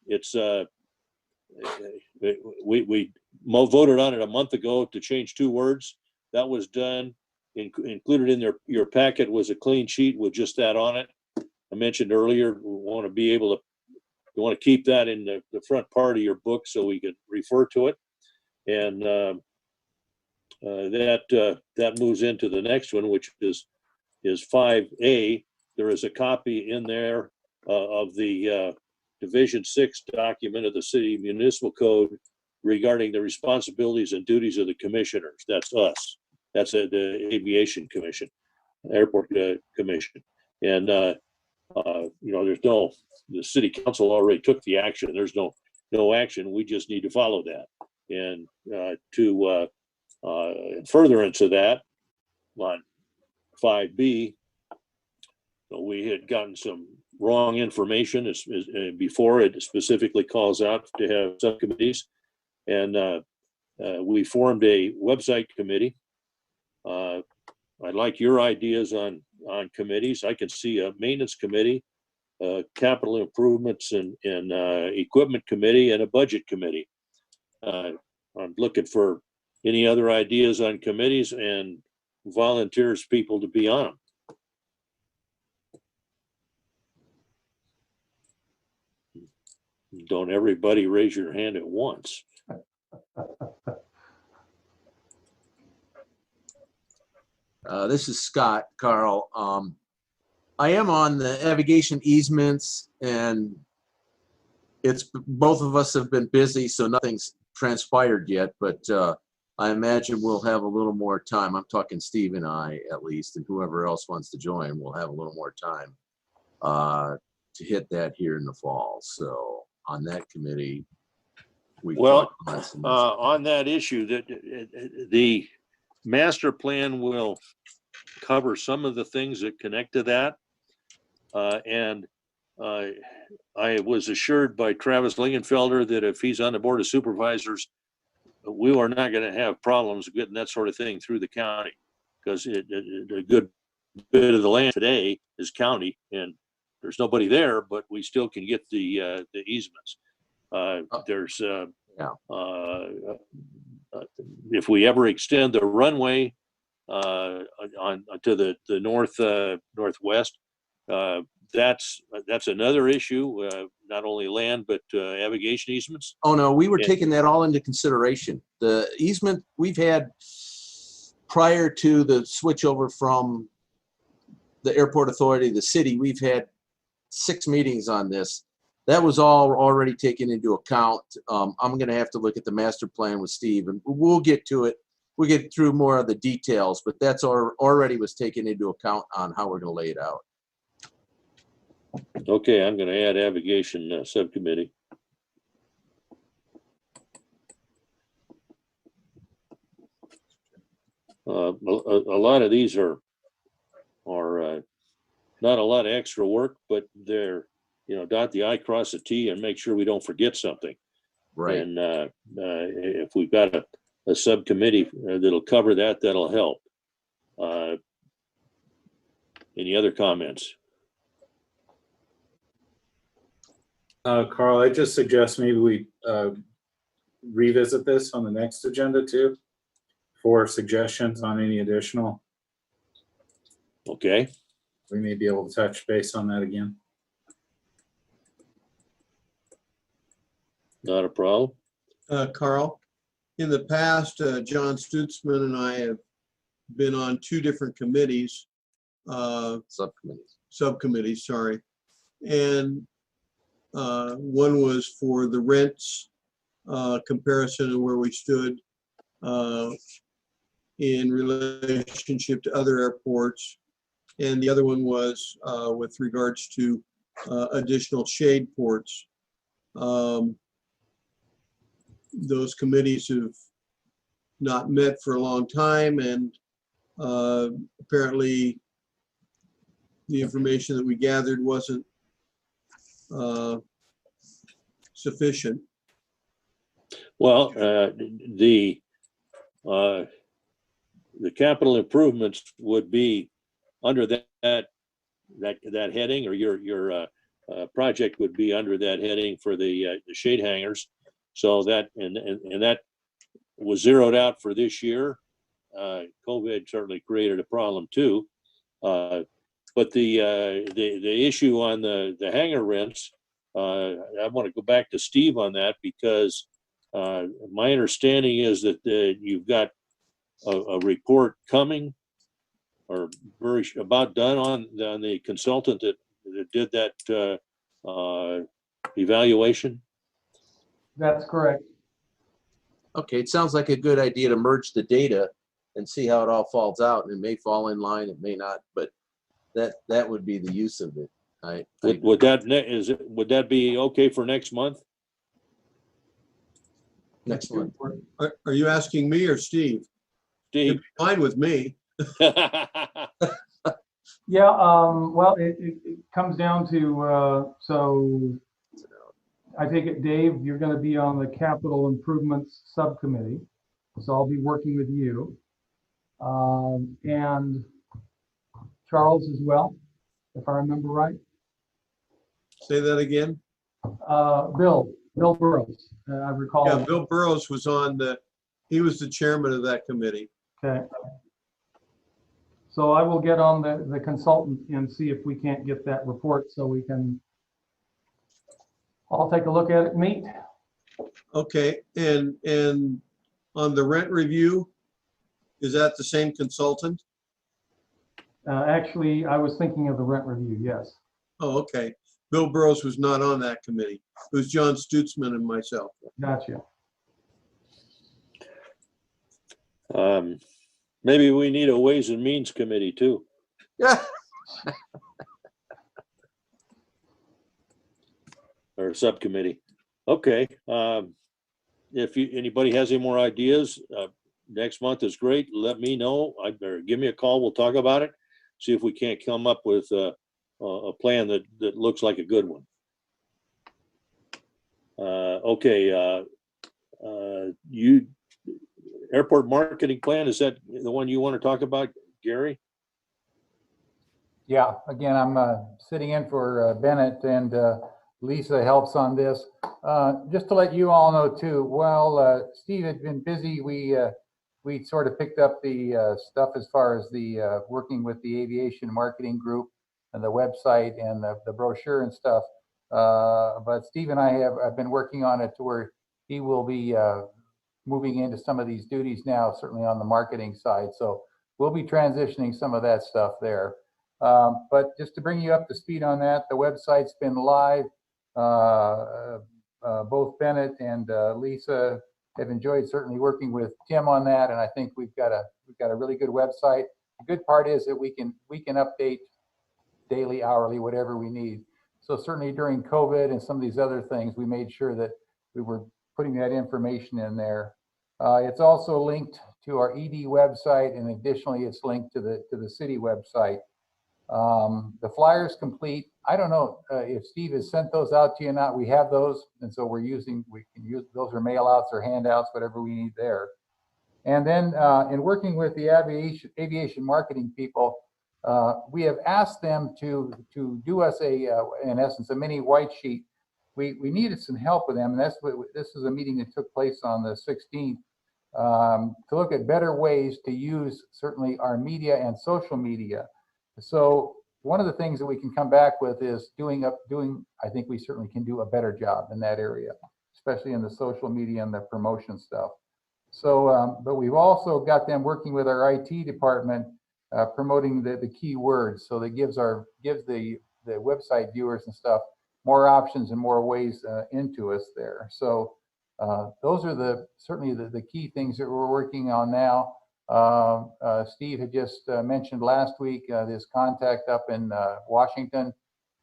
It's, we voted on it a month ago to change 2 words. That was done. Included in your packet was a clean sheet with just that on it. I mentioned earlier, we want to be able to, you want to keep that in the front part of your book so we can refer to it. And that moves into the next one, which is 5A. There is a copy in there of the Division 6 document of the City Municipal Code regarding the responsibilities and duties of the commissioners. That's us. That's the Aviation Commission, Airport Commission. And, there's the City Council already took the action. There's no action. We just need to follow that. And to furtherance of that, on 5B, we had gotten some wrong information before. It specifically calls out to have subcommittees, and we formed a website committee. I like your ideas on committees. I can see a maintenance committee, capital improvements and equipment committee, and a budget committee. I'm looking for any other ideas on committees and volunteers people to be on them. Don't everybody raise your hand at once. This is Scott, Carl. I am on the Aviation Easements, and it's both of us have been busy, so nothing's transpired yet, but I imagine we'll have a little more time. I'm talking Steve and I, at least, and whoever else wants to join, we'll have a little more time to hit that here in the fall. So on that committee, on that issue, that the master plan will cover some of the things that connect to that. And I was assured by Travis Lingenfelder that if he's on the Board of Supervisors, we are not going to have problems getting that sort of thing through the county, because a good bit of the land today is county, and there's nobody there, but we still can get the easements. There's if we ever extend the runway on to the northwest, that's another issue. Not only land, but aviation easements. Oh no, we were taking that all into consideration. The easement we've had prior to the switchover from the airport authority to the city, we've had 6 meetings on this. That was all already taken into account. I'm going to have to look at the master plan with Steve, and we'll get to it. We'll get through more of the details, but that's already was taken into account on how we're going to lay it out. Okay, I'm going to add aviation subcommittee. A lot of these are not a lot of extra work, but they're, dot the I, cross the T, and make sure we don't forget something. Right. And if we've got a subcommittee that'll cover that, that'll help. Any other comments? Carl, I just suggest maybe we revisit this on the next agenda too, for suggestions on any additional. Okay. We may be able to touch base on that again. Not a problem. Carl, in the past, John Stutzman and I have been on 2 different committees. Subcommittees, sorry. And one was for the rents comparison of where we stood in relationship to other airports. And the other one was with regards to additional shade ports. Those committees have not met for a long time, and apparently the information that we gathered wasn't sufficient. Well, the capital improvements would be under that heading, or your project would be under that heading for the shade hangers. So that, and that was zeroed out for this year. COVID certainly created a problem too. But the issue on the hanger rents, I want to go back to Steve on that, because my understanding is that you've got a report coming, or very about done on the consultant that did that evaluation. That's correct. Okay, it sounds like a good idea to merge the data and see how it all falls out. It may fall in line, it may not, but that would be the use of it. Would that be okay for next month? Next one. Are you asking me or Steve? Steve. Fine with me. Yeah, well, it comes down to, so I take it, Dave, you're going to be on the capital improvements subcommittee. So I'll be working with you. And Charles as well, if I remember right. Say that again. Bill Burrows, I recall. Yeah, Bill Burrows was he was the chairman of that committee. Okay. So I will get on the consultant and see if we can't get that report so we can, I'll take a look at it, meet. Okay, and on the rent review, is that the same consultant? Actually, I was thinking of the rent review, yes. Oh, okay. Bill Burrows was not on that committee. It was John Stutzman and myself. Gotcha. Maybe we need a Ways and Means committee too. Yeah. Or a subcommittee. Okay. If anybody has any more ideas, next month is great. Let me know. Give me a call. We'll talk about it. See if we can't come up with a plan that looks like a good one. Okay. Airport marketing plan, is that the one you want to talk about, Gary? Yeah, again, I'm sitting in for Bennett, and Lisa helps on this. Just to let you all know too, while Steve had been busy, we sort of picked up the stuff as far as the working with the aviation marketing group and the website and the brochure and stuff. But Steve and I have been working on it to where he will be moving into some of these duties now, certainly on the marketing side. So we'll be transitioning some of that stuff there. But just to bring you up to speed on that, the website's been live. Both Bennett and Lisa have enjoyed certainly working with Tim on that, and I think we've got a really good website. The good part is that we can update daily, hourly, whatever we need. So certainly during COVID and some of these other things, we made sure that we were putting that information in there. It's also linked to our ED website, and additionally, it's linked to the city website. The flyer's complete. I don't know if Steve has sent those out to you or not. We have those, and so we can use those or mail outs or handouts, whatever we need there. And then in working with the aviation marketing people, we have asked them to do us in essence, a mini white sheet. We needed some help with them, and this is a meeting that took place on the 16th, to look at better ways to use certainly our media and social media. So one of the things that we can come back with is doing, I think we certainly can do a better job in that area, especially in the social media and the promotion stuff. So, but we've also got them working with our IT department, promoting the keywords. So that gives the website viewers and stuff more options and more ways into us there. So those are certainly the key things that we're working on now. Steve had just mentioned last week this contact up in Washington.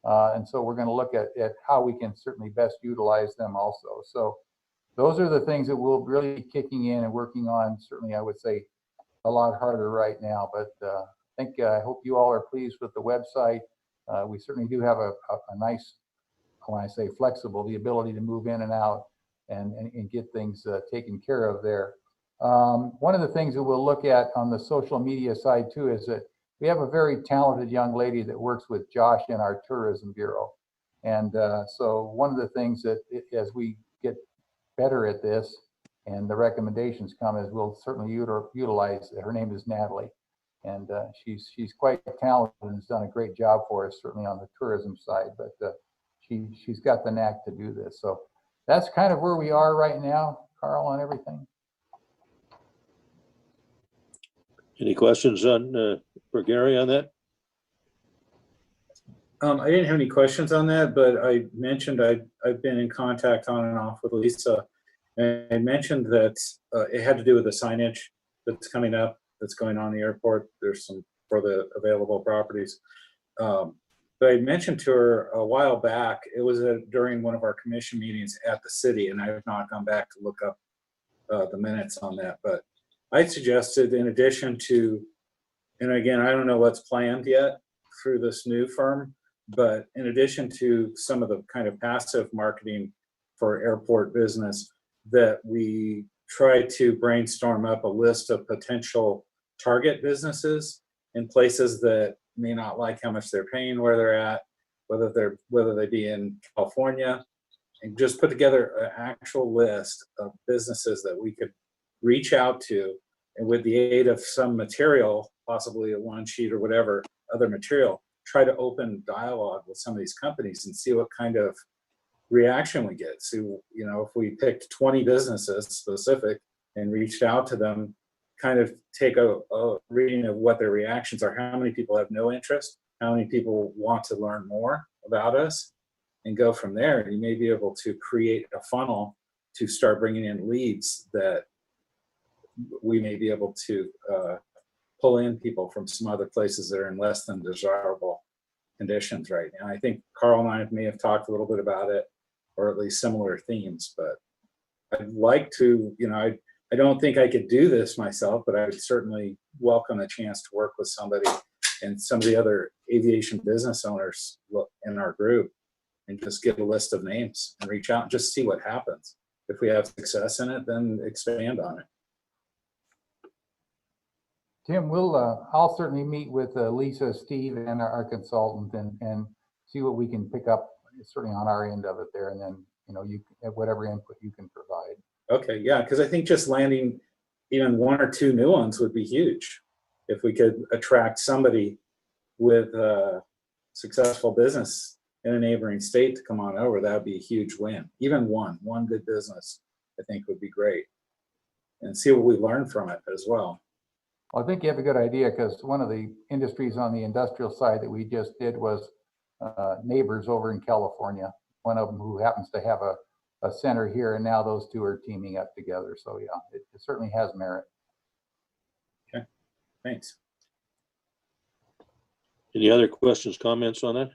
And so we're going to look at how we can certainly best utilize them also. So those are the things that we'll really be kicking in and working on. Certainly, I would say a lot harder right now, but I hope you all are pleased with the website. We certainly do have a nice, when I say flexible, the ability to move in and out and get things taken care of there. One of the things that we'll look at on the social media side too is that we have a very talented young lady that works with Josh in our tourism bureau. And so one of the things that as we get better at this and the recommendations come is we'll certainly utilize, her name is Natalie. And she's quite talented and has done a great job for us, certainly on the tourism side, but she's got the knack to do this. So that's kind of where we are right now, Carl, on everything. Any questions on, for Gary on that? I didn't have any questions on that, but I mentioned I've been in contact on and off with Lisa, and I mentioned that it had to do with the signage that's coming up, that's going on in the airport. There's some for the available properties. But I mentioned to her a while back, it was during one of our commission meetings at the city, and I have not gone back to look up the minutes on that, but I suggested in addition to, and again, I don't know what's planned yet through this new firm, but in addition to some of the kind of passive marketing for airport business, that we try to brainstorm up a list of potential target businesses in places that may not like how much they're paying where they're at, whether they be in California, and just put together an actual list of businesses that we could reach out to, and with the aid of some material, possibly a one sheet or whatever other material, try to open dialogue with some of these companies and see what kind of reaction we get. So, you know, if we picked 20 businesses specific and reached out to them, kind of take a reading of what their reactions are, how many people have no interest, how many people want to learn more about us, and go from there. You may be able to create a funnel to start bringing in leads that we may be able to pull in people from some other places that are in less than desirable conditions right now. I think Carl and I may have talked a little bit about it, or at least similar themes, but I'd like to, you know, I don't think I could do this myself, but I would certainly welcome a chance to work with somebody and some of the other aviation business owners in our group and just get a list of names and reach out and just see what happens. If we have success in it, then expand on it. Tim, I'll certainly meet with Lisa, Steve, and our consultant and see what we can pick up, certainly on our end of it there, and then, you know, you whatever input you can provide. Okay, yeah, because I think just landing even one or two new ones would be huge. If we could attract somebody with a successful business in a neighboring state to come on over, that would be a huge win. Even one good business, I think, would be great. And see what we learn from it as well. Well, I think you have a good idea, because one of the industries on the industrial side that we just did was neighbors over in California. One of them who happens to have a center here, and now those two are teaming up together. So yeah, it certainly has merit. Okay, thanks. Any other questions, comments on that?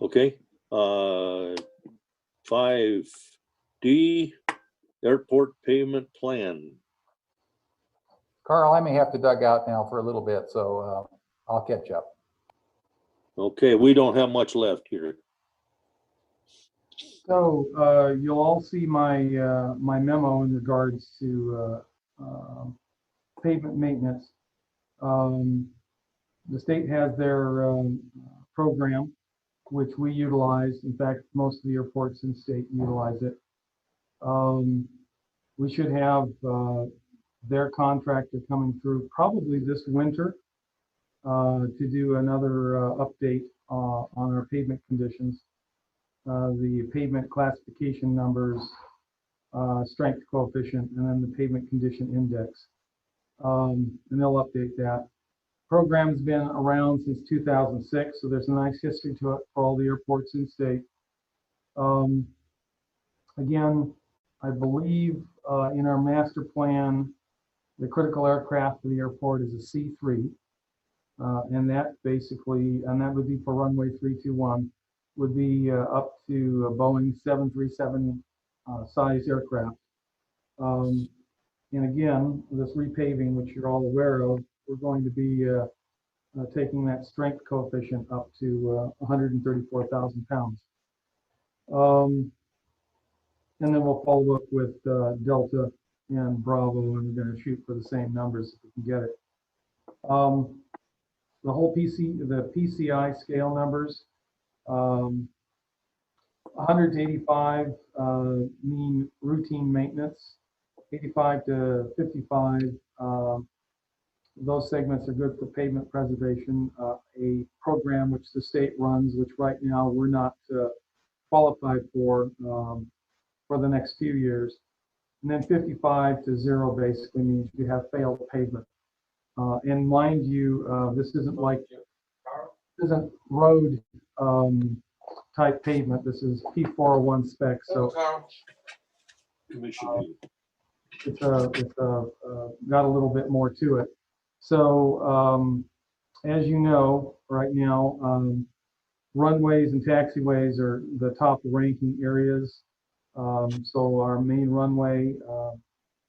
Okay, 5D, airport pavement plan. Carl, I may have to duck out now for a little bit, so I'll catch up. Okay, we don't have much left here. So you'll all see my my memo in regards to pavement maintenance. The state has their program, which we utilize. In fact, most of the airports in the state utilize it. We should have their contractor coming through probably this winter to do another update on our pavement conditions, the pavement classification numbers, strength coefficient, and then the pavement condition index. And they'll update that. Program's been around since 2006, so there's a nice history to it for all the airports in the state. Again, I believe in our master plan, the critical aircraft for the airport is a C3. And that basically, and that would be for runway 321, would be up to a Boeing 737 size aircraft. And again, this repaving, which you're all aware of, we're going to be taking that strength coefficient up to 134,000 pounds. And then we'll follow up with Delta and Bravo, and we're going to shoot for the same numbers if we can get it. The whole the PCI scale numbers, 100 to 85 mean routine maintenance, 85 to 55, those segments are good for pavement preservation, a program which the state runs, which right now we're not qualified for the next few years. And then 55 to 0 basically means you have failed pavement. And mind you, this isn't road type pavement. This is P401 spec. So it's got a little bit more to it. So as you know, right now, runways and taxiways are the top ranking areas. So our main runway,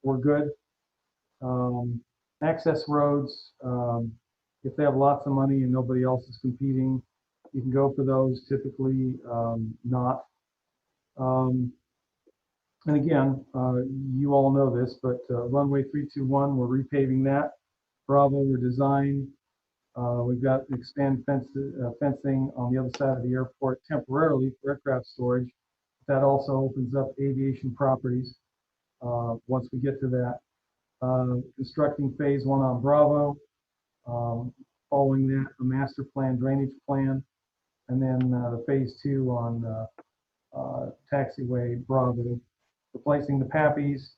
we're good. Access roads, if they have lots of money and nobody else is competing, you can go for those, typically not. And again, you all know this, but runway 321, we're repaving that. Bravo, we're designing. We've got expanded fencing on the other side of the airport temporarily for aircraft storage. That also opens up aviation properties once we get to that. Constructing phase 1 on Bravo. Following that, a master plan, drainage plan, and then the phase 2 on taxiway Bravo. Replacing the PAPIs,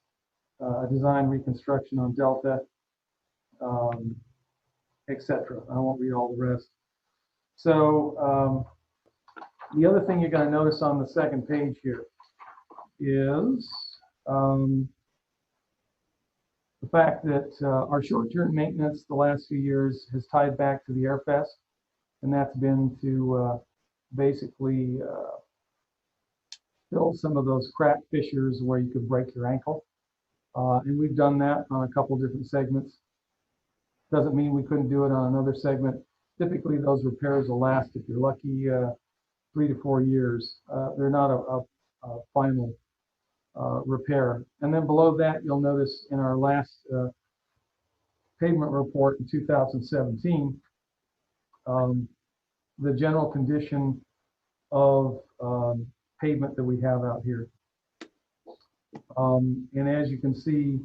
design reconstruction on Delta, etc. I won't read all the rest. So the other thing you're going to notice on the second page here is the fact that our short-term maintenance the last few years has tied back to the Airfest, and that's been to basically fill some of those cracked fissures where you could break your ankle. And we've done that on a couple different segments. Doesn't mean we couldn't do it on another segment. Typically, those repairs will last, if you're lucky, 3 to 4 years. They're not a final repair. And then below that, you'll notice in our last pavement report in 2017, the general condition of pavement that we have out here. And as you can see,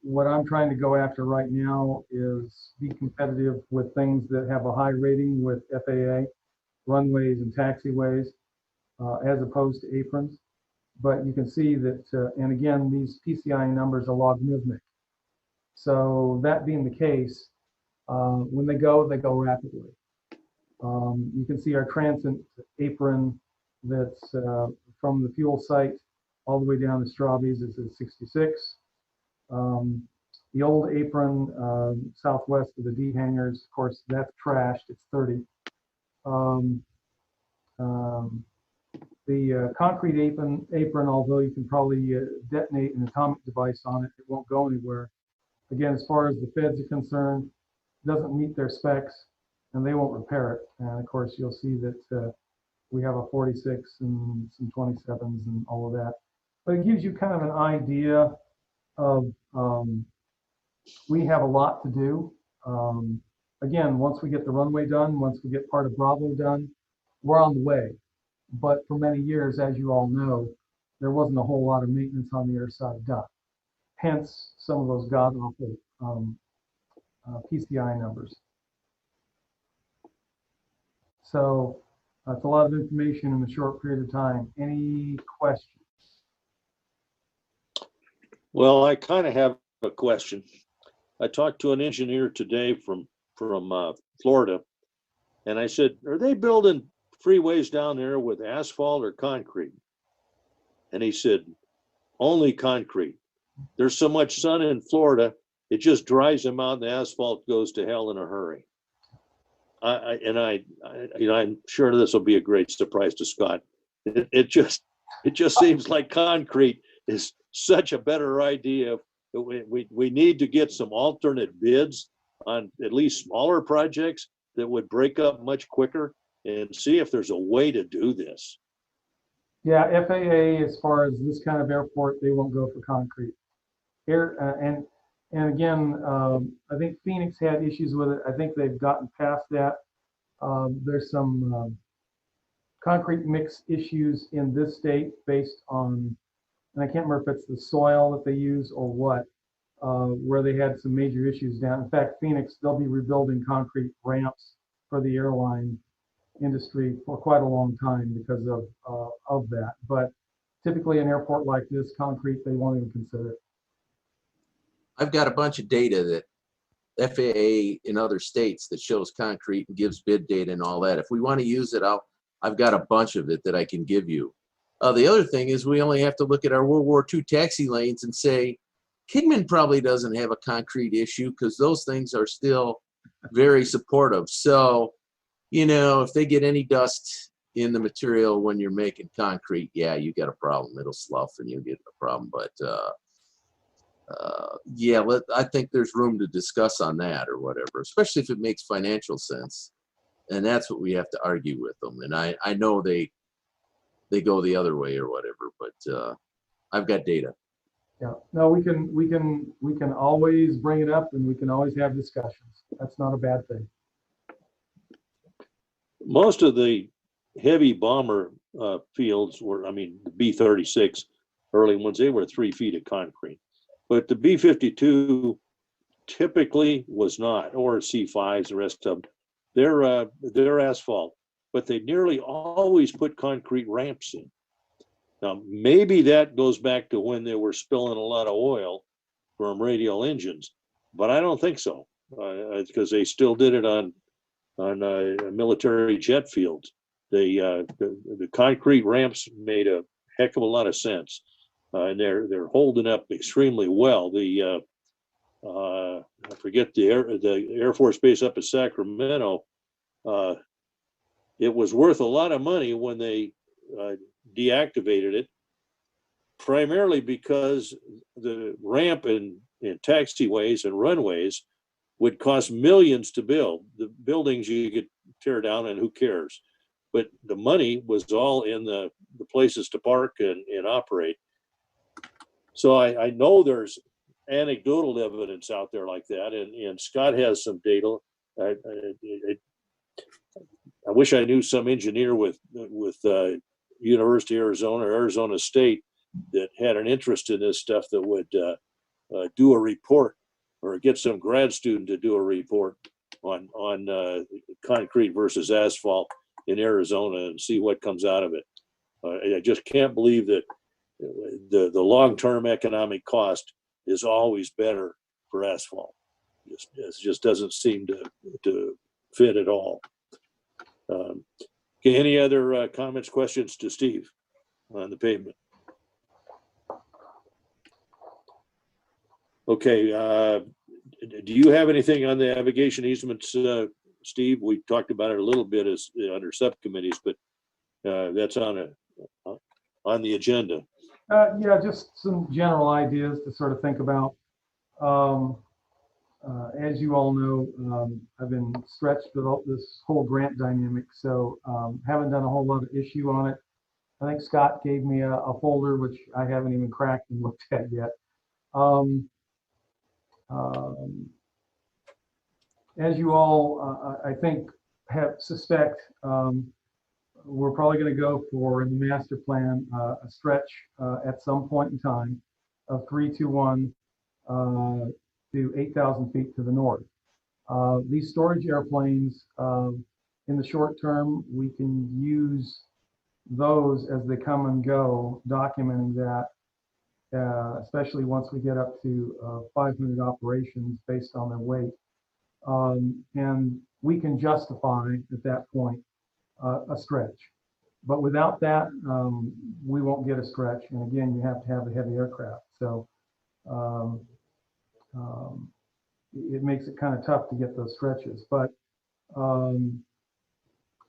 what I'm trying to go after right now is be competitive with things that have a high rating with FAA, runways and taxiways, as opposed to aprons. But you can see that, and again, these PCI numbers are logarithmic. So that being the case, when they go rapidly. You can see our transit apron that's from the fuel site all the way down to Straubbe's is at 66. The old apron southwest of the D hangars, of course, that's trashed, it's 30. The concrete apron, although you can probably detonate an atomic device on it, it won't go anywhere. Again, as far as the feds are concerned, it doesn't meet their specs, and they won't repair it. And of course, you'll see that we have a 46 and some 27s and all of that. But it gives you kind of an idea of we have a lot to do. Again, once we get the runway done, once we get part of Bravo done, we're on the way. But for many years, as you all know, there wasn't a whole lot of maintenance on the air side done. Hence, some of those god-awful PCI numbers. So that's a lot of information in a short period of time. Any questions? Well, I kind of have a question. I talked to an engineer today from Florida, and I said, are they building freeways down there with asphalt or concrete? And he said, only concrete. There's so much sun in Florida, it just dries them out and the asphalt goes to hell in a hurry. I'm sure this will be a great surprise to Scott. It just seems like concrete is such a better idea. We need to get some alternate bids on at least smaller projects that would break up much quicker and see if there's a way to do this. Yeah, FAA, as far as this kind of airport, they won't go for concrete. And again, I think Phoenix had issues with it. I think they've gotten past that. There's some concrete mix issues in this state based on, and I can't remember if it's the soil that they use or what, where they had some major issues down. In fact, Phoenix, they'll be rebuilding concrete ramps for the airline industry for quite a long time because of that. But typically an airport like this, concrete, they won't even consider it. I've got a bunch of data that FAA in other states that shows concrete and gives bid data and all that. If we want to use it, I've got a bunch of it that I can give you. The other thing is we only have to look at our World War II taxi lanes and say, Kingman probably doesn't have a concrete issue because those things are still very supportive. So, you know, if they get any dust in the material when you're making concrete, yeah, you got a problem. It'll slough and you'll get a problem. But yeah, I think there's room to discuss on that or whatever, especially if it makes financial sense. And that's what we have to argue with them. And I know they go the other way or whatever, but I've got data. Yeah, no, we can always bring it up and we can always have discussions. That's not a bad thing. Most of the heavy bomber fields were, I mean, the B-36 early ones, they were 3 feet of concrete. But the B-52 typically was not, or C-5s, the rest of them. They're asphalt, but they nearly always put concrete ramps in. Now, maybe that goes back to when they were spilling a lot of oil from radial engines, but I don't think so, because they still did it on military jet fields. The concrete ramps made a heck of a lot of sense, and they're holding up extremely well. I forget the Air Force Base up in Sacramento. It was worth a lot of money when they deactivated it, primarily because the ramp in taxiways and runways would cost millions to build. The buildings you could tear down and who cares? But the money was all in the places to park and operate. So I know there's anecdotal evidence out there like that, and Scott has some data. I wish I knew some engineer with University of Arizona or Arizona State that had an interest in this stuff that would do a report or get some grad student to do a report on concrete versus asphalt in Arizona and see what comes out of it. I just can't believe that the long-term economic cost is always better for asphalt. It just doesn't seem to fit at all. Okay, any other comments, questions to Steve on the pavement? Okay, do you have anything on the aviation easements, Steve? We talked about it a little bit as under subcommittees, but that's on the agenda. Yeah, just some general ideas to sort of think about. As you all know, I've been stretched with all this whole grant dynamic, so haven't done a whole lot of issue on it. I think Scott gave me a folder, which I haven't even cracked and looked at yet. As you all, I think, suspect, we're probably going to go for, in the master plan, a stretch at some point in time of 321 to 8,000 feet to the north. These storage airplanes, in the short term, we can use those as they come and go, documenting that, especially once we get up to 500 operations based on their weight. And we can justify at that point a stretch. But without that, we won't get a stretch. And again, you have to have a heavy aircraft. So it makes it kind of tough to get those stretches. But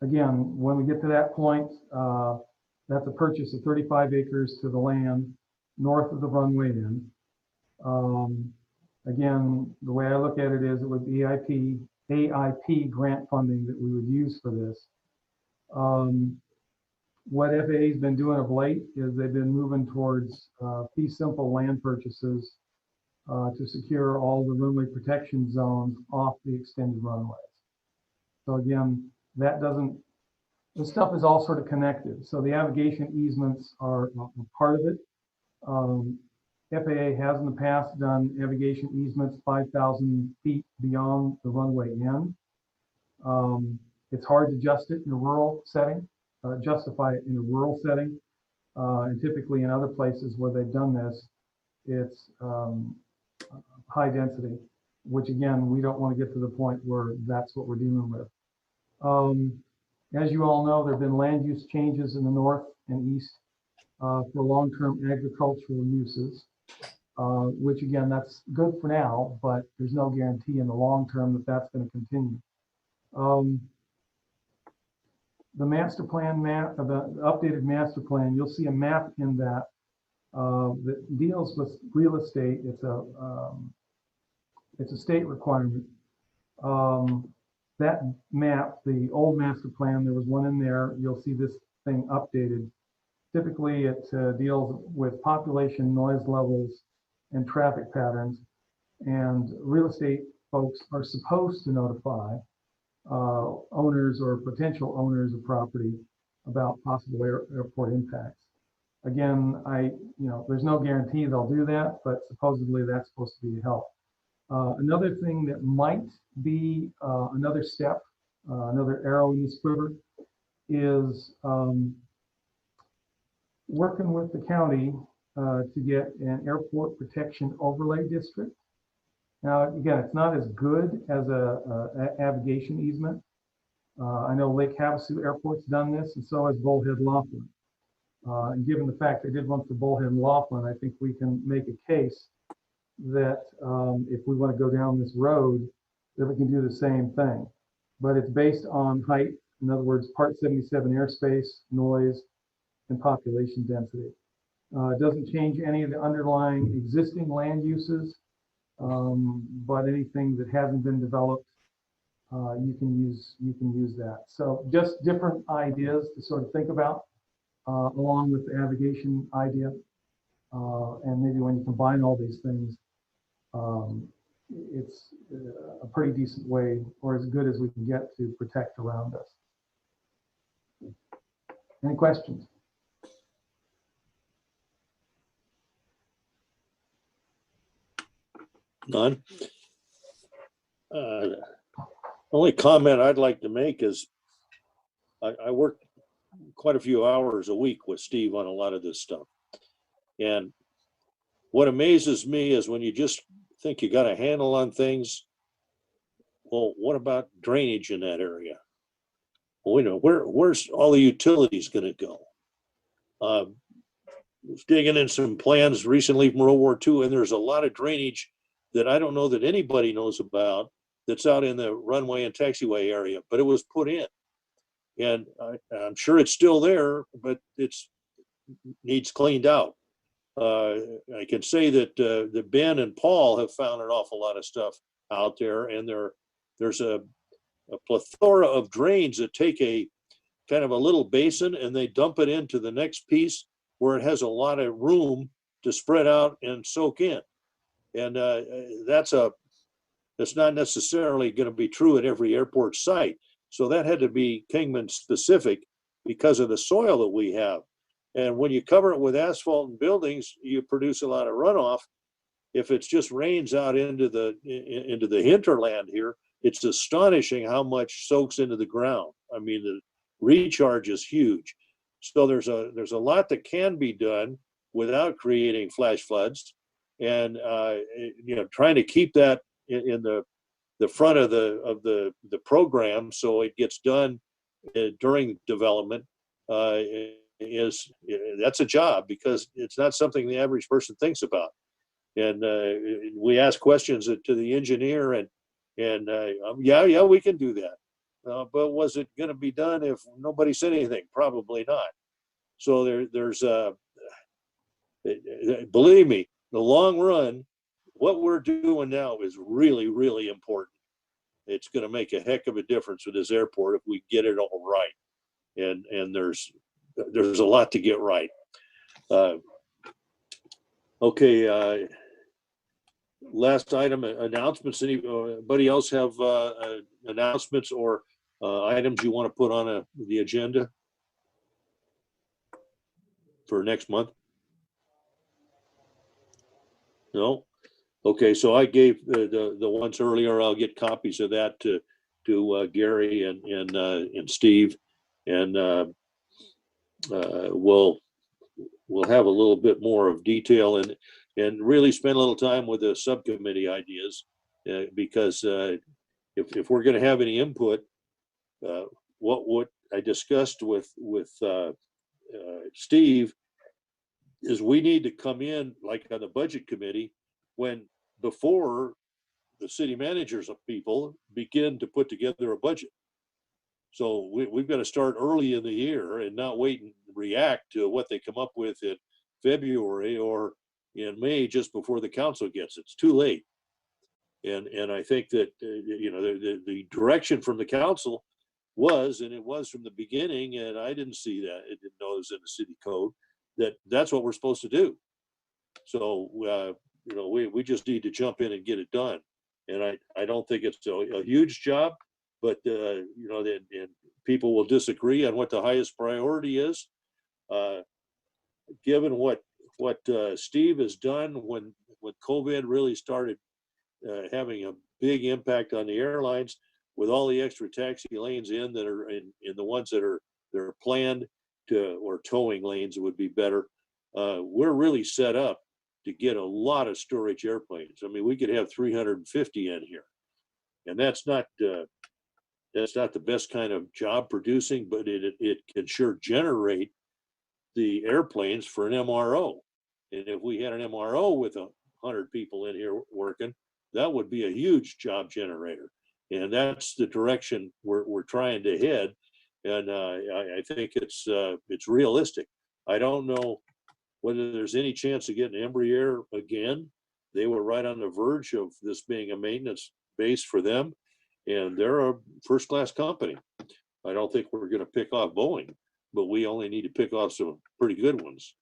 again, when we get to that point, that's a purchase of 35 acres to the land north of the runway end. Again, the way I look at it is it would be AIP grant funding that we would use for this. what FAA's been doing of late is they've been moving towards fee simple land purchases to secure all the runway protection zones off the extended runways. So again, that doesn't, this stuff is all sort of connected. So the aviation easements are a part of it. FAA has in the past done aviation easements 5,000 feet beyond the runway end. It's hard to justify it in a rural setting, and typically in other places where they've done this, it's high density, which again, we don't want to get to the point where that's what we're dealing with. As you all know, there have been land use changes in the north and east for long-term agricultural uses, which again, that's good for now, but there's no guarantee in the long term that that's going to continue. The master plan map, the updated master plan, you'll see a map in that that deals with real estate. It's a state requirement. That map, the old master plan, there was one in there. You'll see this thing updated. Typically, it deals with population, noise levels, and traffic patterns. And real estate folks are supposed to notify owners or potential owners of property about possible airport impacts. Again, there's no guarantee they'll do that, but supposedly that's supposed to be a help. Another thing that might be another step, another arrow in this quiver, is working with the county to get an airport protection overlay district. Now, again, it's not as good as a aviation easement. I know Lake Havasu Airport's done this, and so has Bullhead Laughlin. And given the fact they did one for Bullhead and Laughlin, I think we can make a case that if we want to go down this road, that we can do the same thing. But it's based on height, in other words, Part 77 airspace, noise, and population density. It doesn't change any of the underlying existing land uses, but anything that hasn't been developed, you can use that. So just different ideas to sort of think about, along with the aviation idea, and maybe when you combine all these things, it's a pretty decent way, or as good as we can get, to protect around us. Any questions? None. Only comment I'd like to make is I work quite a few hours a week with Steve on a lot of this stuff. And what amazes me is when you just think you got a handle on things, well, what about drainage in that area? Well, where's all the utilities going to go? Was digging in some plans recently from World War II, and there's a lot of drainage that I don't know that anybody knows about that's out in the runway and taxiway area, but it was put in. And I'm sure it's still there, but it's needs cleaned out. I can say that Ben and Paul have found an awful lot of stuff out there, and there's a plethora of drains that take a kind of a little basin and they dump it into the next piece where it has a lot of room to spread out and soak in. And that's not necessarily going to be true at every airport site. So that had to be Kingman specific because of the soil that we have. And when you cover it with asphalt and buildings, you produce a lot of runoff. If it's just rains out into the hinterland here, it's astonishing how much soaks into the ground. I mean, the recharge is huge. So there's a lot that can be done without creating flash floods, and trying to keep that in the front of the program so it gets done during development that's a job, because it's not something the average person thinks about. And we ask questions to the engineer, and yeah, we can do that. But was it going to be done if nobody said anything? Probably not. So there's believe me, the long run, what we're doing now is really, really important. It's going to make a heck of a difference with this airport if we get it all right. And there's there's a lot to get right. Okay, last item, announcements. Anybody else have announcements or items you want to put on the agenda for next month? No? Okay, so I gave the ones earlier. I'll get copies of that to Gary and Steve, and we'll have a little bit more of detail and really spend a little time with the subcommittee ideas, because if we're going to have any input, what I discussed with Steve is we need to come in like on the budget committee before the city managers of people begin to put together a budget. So we've got to start early in the year and not wait and react to what they come up with in February or in May just before the council gets it. It's too late. And I think that the direction from the council was, and it was from the beginning, and I didn't see that, I didn't know it was in the city code, that's what we're supposed to do. So we just need to jump in and get it done. And I don't think it's a huge job, but and people will disagree on what the highest priority is. Given what Steve has done when COVID really started having a big impact on the airlines, with all the extra taxi lanes that are in the ones that are planned or towing lanes would be better. We're really set up to get a lot of storage airplanes. I mean, we could have 350 in here, and that's not the best kind of job producing, but it can sure generate the airplanes for an MRO. And if we had an MRO with 100 people in here working, that would be a huge job generator. And that's the direction we're trying to head. And I think it's realistic. I don't know whether there's any chance of getting Embraer again. They were right on the verge of this being a maintenance base for them, and they're a first-class company. I don't think we're going to pick off Boeing, but we only need to pick off some pretty good ones.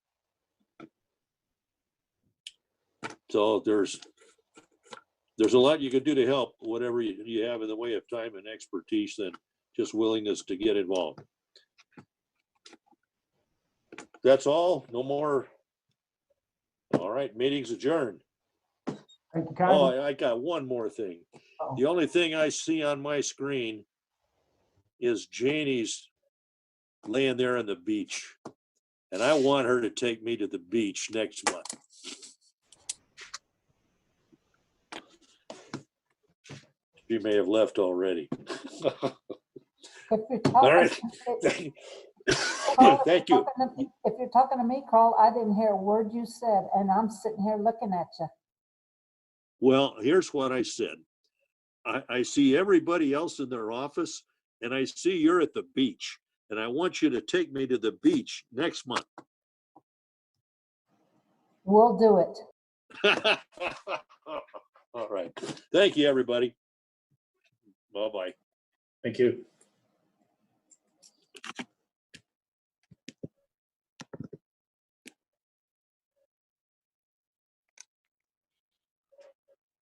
So there's a lot you can do to help, whatever you have in the way of time and expertise, and just willingness to get involved. That's all. No more. All right, meeting's adjourned. Thank you, Oh, kindly. I got one more thing. Uh-oh. The only thing I see on my screen is Janie's laying there on the beach, and I want her to take me to the beach next month. She may have left already. If you're All talking, right. Carl, Thank you. if you're talking to me, Carl, I didn't hear a word you said, and I'm sitting here looking at you. Well, here's what I said. I see everybody else in their office, and I see you're at the beach, and I want you to take me to the beach next month. We'll do it. All right. Thank you, everybody. Bye-bye. Thank you.